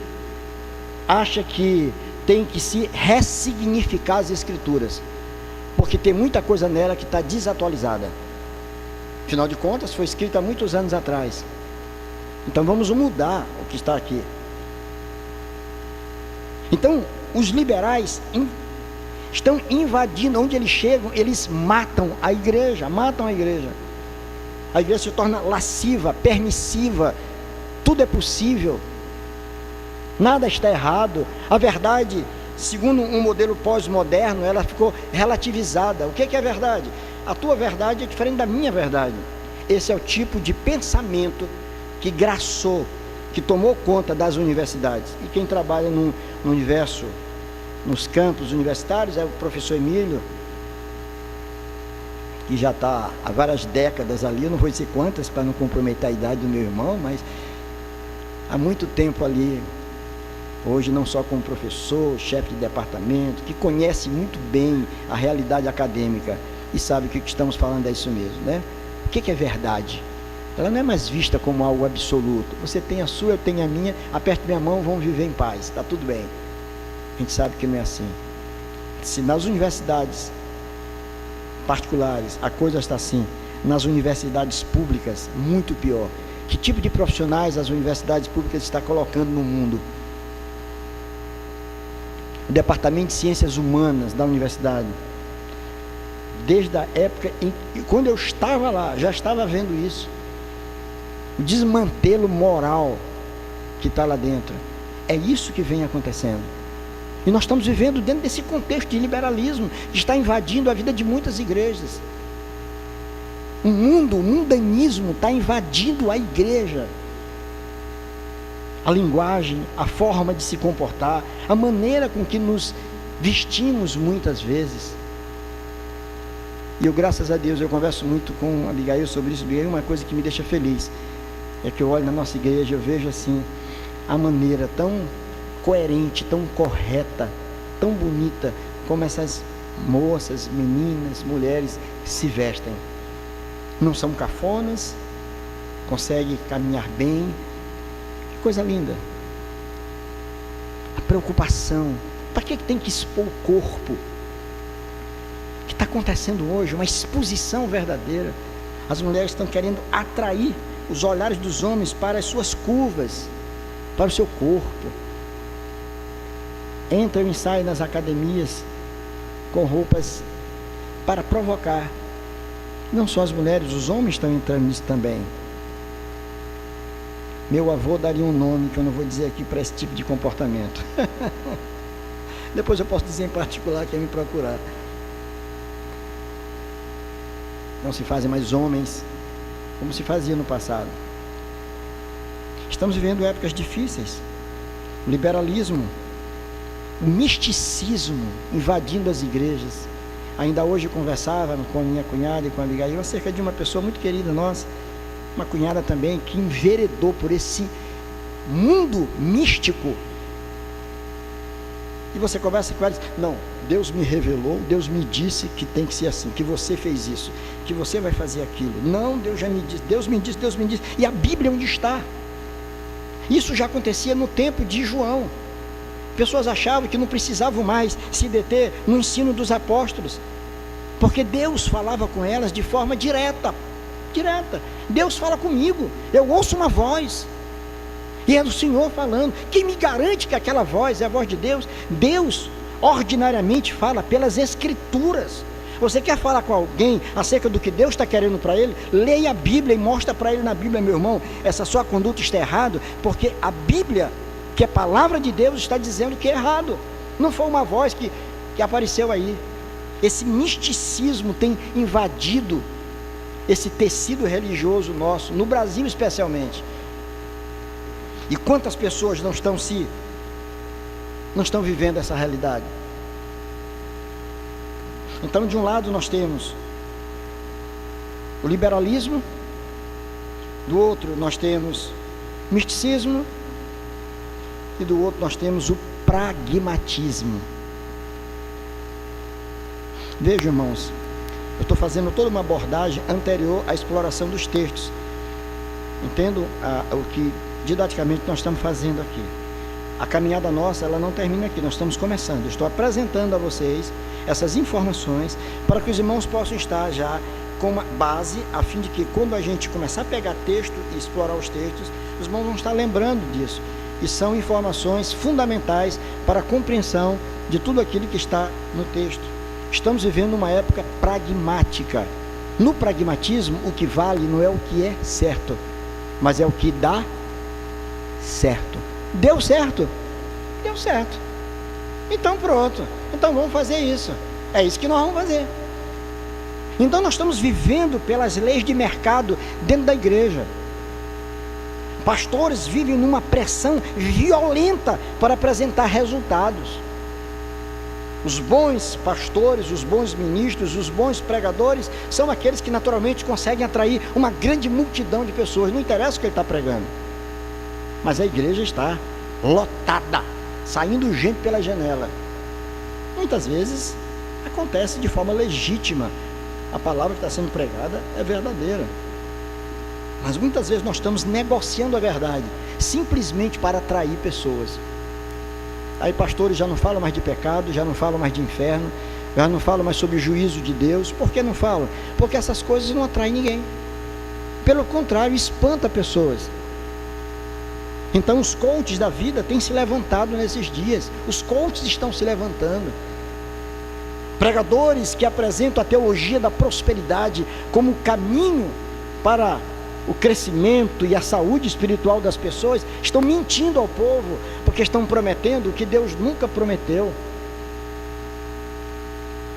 [SPEAKER 1] acha que tem que se ressignificar as escrituras, porque tem muita coisa nela que está desatualizada. Afinal de contas, foi escrita há muitos anos atrás. Então vamos mudar o que está aqui. Então os liberais estão invadindo, onde eles chegam, eles matam a igreja. A igreja se torna lasciva, permissiva, tudo é possível, nada está errado. A verdade, segundo um modelo pós-moderno, ela ficou relativizada. O que é verdade? A tua verdade é diferente da minha verdade. Esse é o tipo de pensamento que graçou, que tomou conta das universidades. E quem trabalha no universo, nos campos universitários, é o professor Emílio, que já está há várias décadas ali, eu não vou dizer quantas para não comprometer a idade do meu irmão, mas há muito tempo ali, hoje não só como professor, chefe de departamento, que conhece muito bem a realidade acadêmica e sabe que o que estamos falando é isso mesmo, né? que é verdade? Ela não é mais vista como algo absoluto. Você tem a sua, eu tenho a minha, aperte minha mão, vamos viver em paz, está tudo bem. A gente sabe que não é assim. Se nas universidades particulares a coisa está assim, nas universidades públicas, muito pior. Que tipo de profissionais as universidades públicas estão colocando no mundo? O Departamento de Ciências Humanas da universidade, desde a época quando eu estava lá, já estava vendo isso. O desmantelo moral que está lá dentro. É isso que vem acontecendo. E nós estamos vivendo dentro desse contexto de liberalismo que está invadindo a vida de muitas igrejas. O mundanismo está invadindo a igreja. A linguagem, a forma de se comportar, a maneira com que nos vestimos muitas vezes. E eu, graças a Deus, eu converso muito com a Abigail sobre isso. E uma coisa que me deixa feliz é que eu olho na nossa igreja, eu vejo assim, a maneira tão coerente, tão correta, tão bonita, como essas moças, meninas, mulheres se vestem. Não são cafonas, conseguem caminhar bem. Que coisa linda. A preocupação. Para que tem que expor o corpo? O que está acontecendo hoje? Uma exposição verdadeira. As mulheres estão querendo atrair os olhares dos homens para as suas curvas, para o seu corpo. Entram e saem nas academias com roupas para provocar. Não só as mulheres, os homens estão entrando nisso também. Meu avô daria um nome que eu não vou dizer aqui para esse tipo de comportamento. Depois eu posso dizer em particular quem me procurar. Não se fazem mais homens como se fazia no passado. Estamos vivendo épocas difíceis. O liberalismo, o misticismo invadindo as igrejas. Ainda hoje eu conversava com a minha cunhada e com a Abigail acerca de uma pessoa muito querida nossa, uma cunhada também, que enveredou por esse mundo místico. E você conversa com ela e diz: não, Deus me revelou, Deus me disse que tem que ser assim, que você fez isso, que você vai fazer aquilo. Não, Deus já me disse, Deus me disse, Deus me disse. E a Bíblia onde está? Isso já acontecia no tempo de João. Pessoas achavam que não precisavam mais se deter no ensino dos apóstolos, porque Deus falava com elas de forma direta. Deus fala comigo, eu ouço uma voz, e é do Senhor falando. Quem me garante que aquela voz é a voz de Deus? Deus ordinariamente fala pelas Escrituras. Você quer falar com alguém acerca do que Deus está querendo para ele? Leia a Bíblia e mostra para ele na Bíblia: meu irmão, essa sua conduta está errada, porque a Bíblia, que é a palavra de Deus, está dizendo que é errado. Não foi uma voz que apareceu aí. Esse misticismo tem invadido esse tecido religioso nosso, no Brasil especialmente. E quantas pessoas não estão vivendo essa realidade? Então, de um lado nós temos o liberalismo, do outro nós temos o misticismo, e do outro nós temos o pragmatismo. Vejam, irmãos, eu estou fazendo toda uma abordagem anterior à exploração dos textos. Entendo o que didaticamente nós estamos fazendo aqui. A caminhada nossa, ela não termina aqui, nós estamos começando. Eu estou apresentando a vocês essas informações para que os irmãos possam estar já com uma base, a fim de que quando a gente começar a pegar texto e explorar os textos, os irmãos vão estar lembrando disso. E são informações fundamentais para a compreensão de tudo aquilo que está no texto. Estamos vivendo uma época pragmática. No pragmatismo, o que vale não é o que é certo, mas é o que dá certo. Deu certo? Deu certo. Então pronto. Então vamos fazer isso. É isso que nós vamos fazer. Então nós estamos vivendo pelas leis de mercado dentro da igreja. Pastores vivem numa pressão violenta para apresentar resultados. Os bons pastores, os bons ministros, os bons pregadores são aqueles que naturalmente conseguem atrair uma grande multidão de pessoas. Não interessa o que ele está pregando, mas a igreja está lotada, saindo gente pela janela. Muitas vezes acontece de forma legítima. A palavra que está sendo pregada é verdadeira. Mas muitas vezes nós estamos negociando a verdade, simplesmente para atrair pessoas. Aí pastores já não falam mais de pecado, já não falam mais de inferno, já não falam mais sobre o juízo de Deus. Por que não falam? Porque essas coisas não atraem ninguém. Pelo contrário, espanta pessoas. Então os coaches da vida têm se levantado nesses dias. Os coaches estão se levantando. Pregadores que apresentam a teologia da prosperidade como caminho para o crescimento e a saúde espiritual das pessoas, estão mentindo ao povo, porque estão prometendo o que Deus nunca prometeu.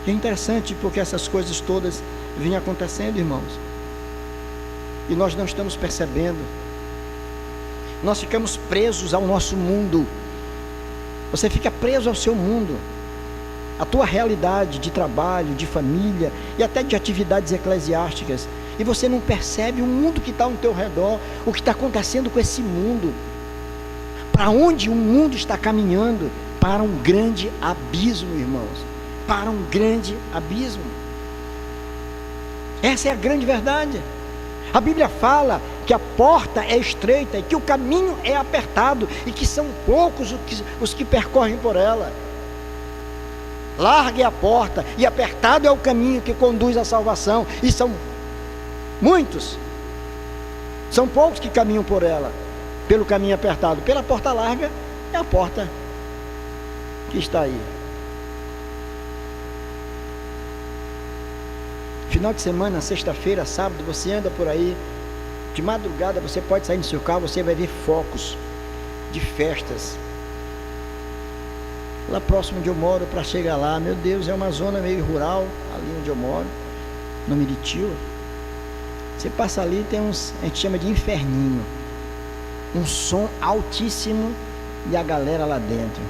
[SPEAKER 1] E é interessante porque essas coisas todas vêm acontecendo, irmãos, e nós não estamos percebendo. Nós ficamos presos ao nosso mundo. Você fica preso ao seu mundo, a tua realidade de trabalho, de família e até de atividades eclesiásticas, e você não percebe o mundo que está ao teu redor, o que está acontecendo com esse mundo. Para onde o mundo está caminhando? Para um grande abismo, irmãos, para um grande abismo. Essa é a grande verdade. A Bíblia fala que a porta é estreita e que o caminho é apertado e que são poucos os que percorrem por ela. Larga é a porta e apertado é o caminho que conduz à salvação, e são muitos, são poucos que caminham por ela, pelo caminho apertado. Pela porta larga é a porta que está aí. Final de semana, sexta-feira, sábado, você anda por aí, de madrugada você pode sair no seu carro, você vai ver focos de festas lá próximo onde eu moro. Para chegar lá, meu Deus, é uma zona meio rural ali onde eu moro, no Miritila. Você passa ali, tem uns, a gente chama de inferninho, um som altíssimo e a galera lá dentro.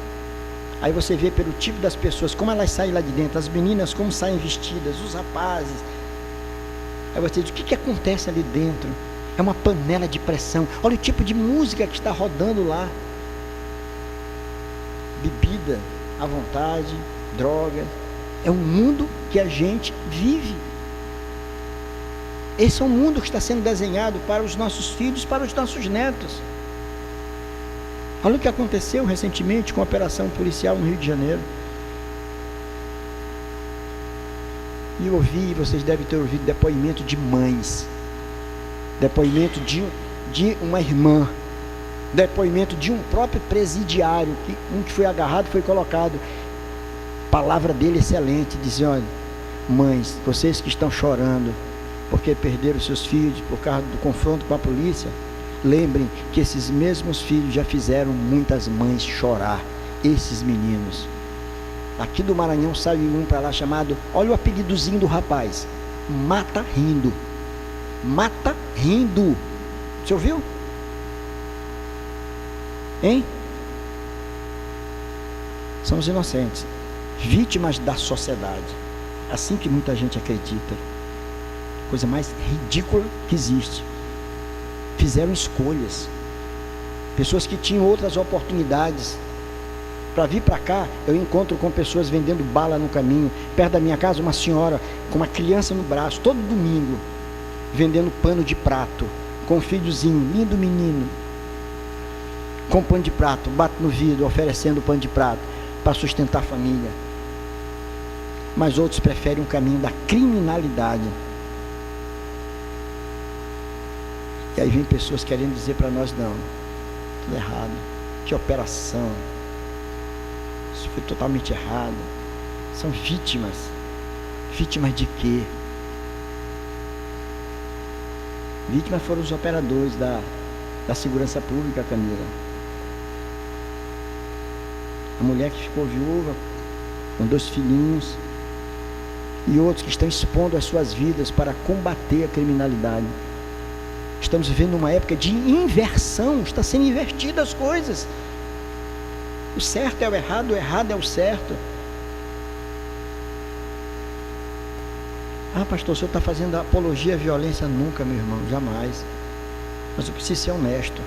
[SPEAKER 1] Aí você vê pelo tipo das pessoas, como elas saem lá de dentro, as meninas como saem vestidas, os rapazes. Aí você diz, o que acontece ali dentro? É uma panela de pressão. Olha o tipo de música que está rodando lá. Bebida à vontade, droga. É um mundo que a gente vive. Esse é um mundo que está sendo desenhado para os nossos filhos, para os nossos netos. Olha o que aconteceu recentemente com a operação policial no Rio de Janeiro. E eu ouvi, vocês devem ter ouvido depoimento de mães, depoimento de uma irmã, depoimento de um próprio presidiário, que foi agarrado, foi colocado. Palavra dele excelente, dizendo: olha, mães, vocês que estão chorando porque perderam seus filhos por causa do confronto com a polícia, lembrem que esses mesmos filhos já fizeram muitas mães chorar, esses meninos. Aqui do Maranhão saiu um para lá chamado, olha o apelidozinho do rapaz, Mata Rindo. Mata Rindo. Você ouviu? Hein? São os inocentes, vítimas da sociedade. Assim que muita gente acredita. Coisa mais ridícula que existe. Fizeram escolhas. Pessoas que tinham outras oportunidades. Para vir para cá, eu encontro com pessoas vendendo bala no caminho. Perto da minha casa, uma senhora com uma criança no braço, todo domingo, vendendo pano de prato, com um filhozinho, lindo menino, com pano de prato, bate no vidro, oferecendo pano de prato, para sustentar a família. Mas outros preferem o caminho da criminalidade. E aí vem pessoas querendo dizer para nós, não, tudo errado, que operação, isso foi totalmente errado. São vítimas. Vítimas de quê? Vítimas foram os operadores da segurança pública, Camila. A mulher que ficou viúva, com 2 filhinhos, e outros que estão expondo as suas vidas para combater a criminalidade. Estamos vivendo uma época de inversão, está sendo invertidas as coisas. O certo é o errado é o certo. Ah, pastor, o senhor está fazendo apologia à violência? Nunca, meu irmão, jamais. Mas eu preciso ser honesto.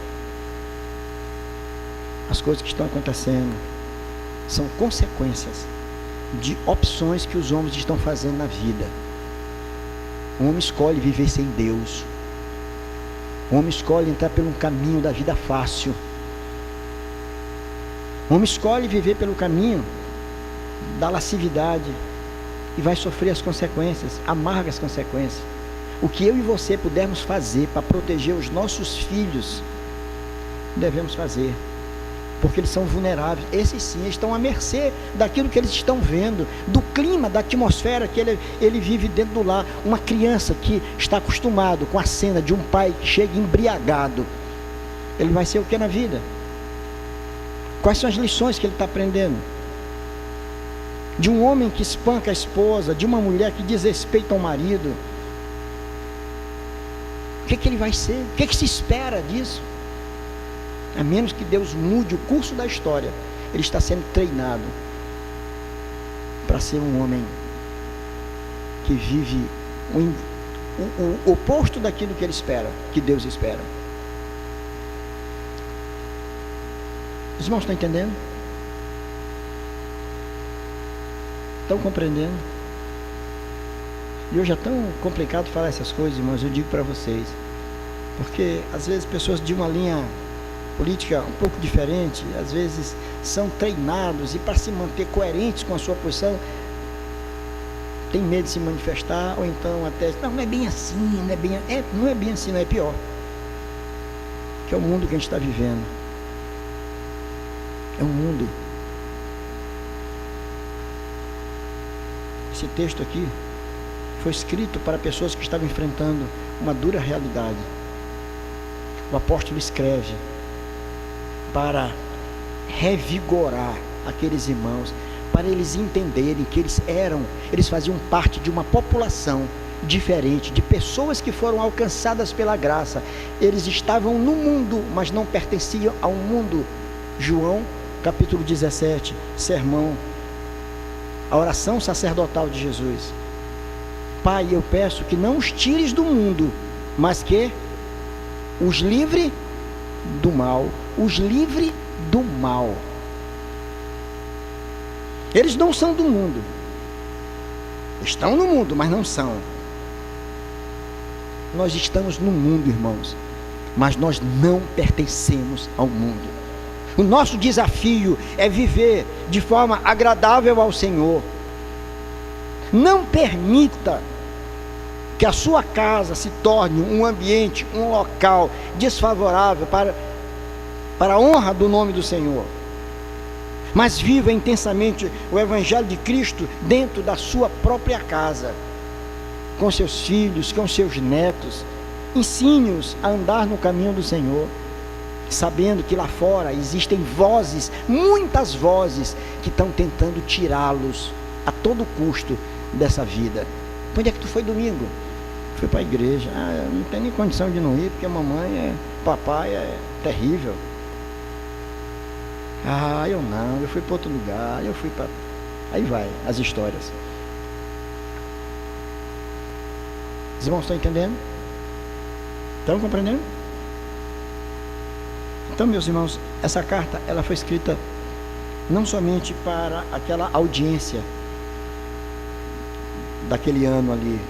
[SPEAKER 1] As coisas que estão acontecendo são consequências de opções que os homens estão fazendo na vida. O homem escolhe viver sem Deus. O homem escolhe entrar pelo caminho da vida fácil. O homem escolhe viver pelo caminho da lascividade e vai sofrer as consequências, amargas consequências. O que eu e você pudermos fazer para proteger os nossos filhos, devemos fazer, porque eles são vulneráveis. Esses sim estão à mercê daquilo que eles estão vendo, do clima, da atmosfera que ele vive dentro do lar. Uma criança que está acostumado com a cena de um pai que chega embriagado, ele vai ser o que na vida? Quais são as lições que ele está aprendendo? De um homem que espanca a esposa, de uma mulher que desrespeita o marido, o que ele vai ser? O que se espera disso? A menos que Deus mude o curso da história, ele está sendo treinado para ser um homem que vive o oposto daquilo que ele espera, que Deus espera. Os irmãos estão entendendo? Estão compreendendo? E hoje é tão complicado falar essas coisas, irmãos, eu digo para vocês, porque às vezes pessoas de uma linha política um pouco diferente, às vezes são treinados e para se manter coerentes com a sua posição, tem medo de se manifestar, ou então até, não é bem assim, não é bem assim, não é pior, que é o mundo que a gente está vivendo. É um mundo. Esse texto aqui foi escrito para pessoas que estavam enfrentando uma dura realidade. O apóstolo escreve para revigorar aqueles irmãos, para eles entenderem que eles faziam parte de uma população diferente, de pessoas que foram alcançadas pela graça. Eles estavam no mundo, mas não pertenciam ao mundo. João capítulo 17, sermão, a oração sacerdotal de Jesus. Pai, eu peço que não os tires do mundo, mas que os livre do mal. Os livre do mal. Eles não são do mundo. Estão no mundo, mas não são. Nós estamos no mundo, irmãos, mas nós não pertencemos ao mundo. O nosso desafio é viver de forma agradável ao Senhor. Não permita que a sua casa se torne um ambiente, um local desfavorável para a honra do nome do Senhor. Mas viva intensamente o Evangelho de Cristo dentro da sua própria casa, com seus filhos, com seus netos. Ensine-os a andar no caminho do Senhor, sabendo que lá fora existem vozes, muitas vozes, que estão tentando tirá-los a todo custo dessa vida. Onde é que tu foi domingo? Fui para a igreja. Não tem nem condição de não ir, porque a mamãe, papai é terrível. Eu fui para outro lugar, eu fui para... Aí vai, as histórias. Os irmãos estão entendendo? Estão compreendendo? Então, meus irmãos, essa carta, ela foi escrita não somente para aquela audiência daquele ano ali,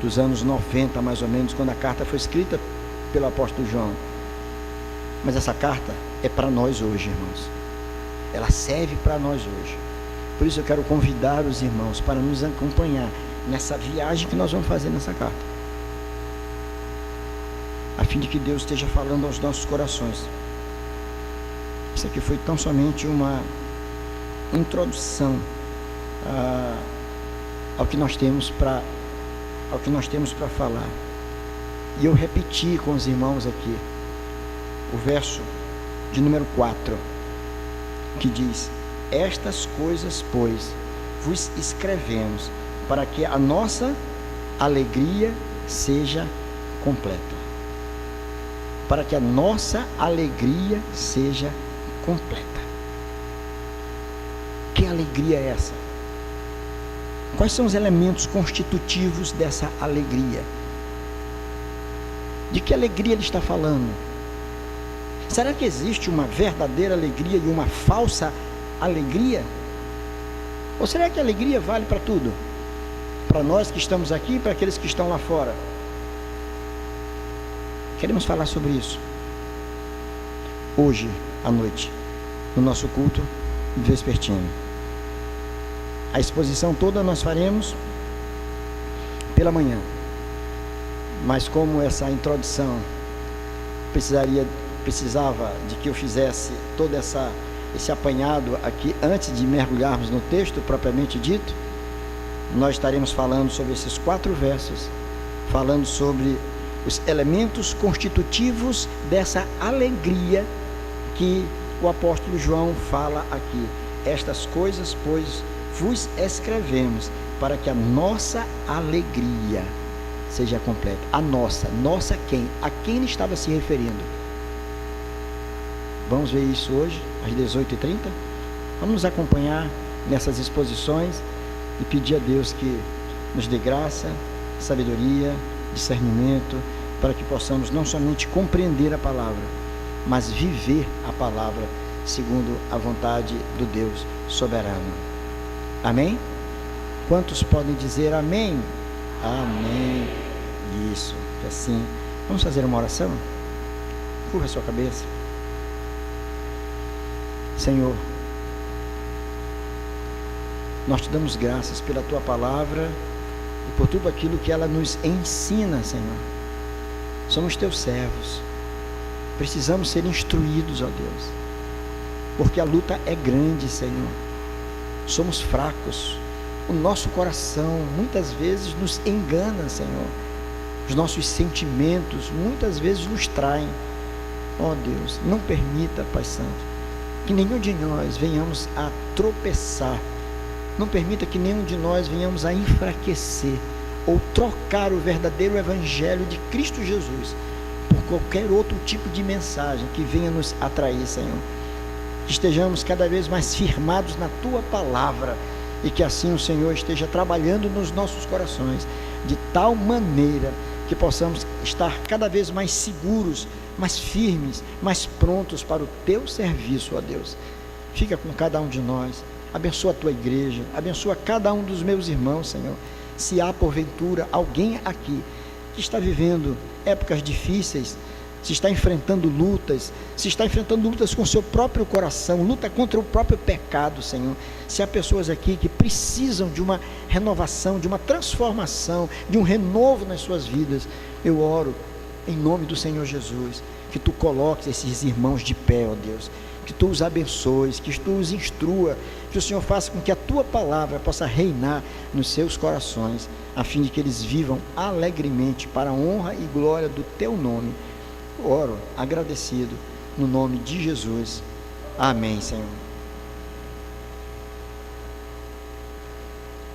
[SPEAKER 1] dos anos 90 mais ou menos, quando a carta foi escrita pelo apóstolo João, mas essa carta é para nós hoje, irmãos. Ela serve para nós hoje. Por isso eu quero convidar os irmãos para nos acompanhar nessa viagem que nós vamos fazer nessa carta, a fim de que Deus esteja falando aos nossos corações. Isso aqui foi tão somente uma introdução ao que nós temos para falar. E eu repeti com os irmãos aqui o verso de número 4, que diz: estas coisas, pois, vos escrevemos, para que a nossa alegria seja completa. Para que a nossa alegria seja completa. Que alegria é essa? Quais são os elementos constitutivos dessa alegria? De que alegria ele está falando? Será que existe uma verdadeira alegria e uma falsa alegria? Ou será que a alegria vale para tudo? Para nós que estamos aqui e para aqueles que estão lá fora? queremos falar sobre isso hoje à noite, no nosso culto vespertino. A exposição toda nós faremos pela manhã, mas como essa introdução precisava de que eu fizesse todo esse apanhado aqui antes de mergulharmos no texto propriamente dito, nós estaremos falando sobre esses 4 versos, falando sobre os elementos constitutivos dessa alegria que o apóstolo João fala aqui. Estas coisas, pois, vos escrevemos para que a nossa alegria seja completa. A nossa quem? A quem ele estava se referindo? Vamos ver isso hoje, às 18h30? Vamos nos acompanhar nessas exposições e pedir a Deus que nos dê graça, sabedoria, discernimento, para que possamos não somente compreender a palavra, mas viver a palavra segundo a vontade do Deus soberano. Amém? Quantos podem dizer amém? Amém. Isso, assim. Vamos fazer uma oração? Curva a sua cabeça. Senhor, nós te damos graças pela tua palavra e por tudo aquilo que ela nos ensina, Senhor. Somos teus servos, precisamos ser instruídos, ó Deus, porque a luta é grande, Senhor. Somos fracos, o nosso coração muitas vezes nos engana, Senhor. Os nossos sentimentos muitas vezes nos traem. Ó Deus, não permita, Pai Santo, que nenhum de nós venhamos a tropeçar. Não permita que nenhum de nós venhamos a enfraquecer ou trocar o verdadeiro evangelho de Cristo Jesus por qualquer outro tipo de mensagem que venha nos atrair, Senhor. Que estejamos cada vez mais firmados na tua palavra e que assim o Senhor esteja trabalhando nos nossos corações de tal maneira que possamos estar cada vez mais seguros, mais firmes, mais prontos para o teu serviço, ó Deus. Fica com cada um de nós, abençoa a tua igreja, abençoa cada um dos meus irmãos, Senhor. Se há porventura alguém aqui que está vivendo épocas difíceis, se está enfrentando lutas, com o seu próprio coração, luta contra o próprio pecado, Senhor. Se há pessoas aqui que precisam de uma renovação, de uma transformação, de um renovo nas suas vidas, eu oro em nome do Senhor Jesus, que tu coloques esses irmãos de pé, ó Deus, que tu os abençoes, que tu os instrua, que o Senhor faça com que a tua palavra possa reinar nos seus corações, a fim de que eles vivam alegremente para a honra e glória do teu nome. Oro agradecido no nome de Jesus. Amém, Senhor.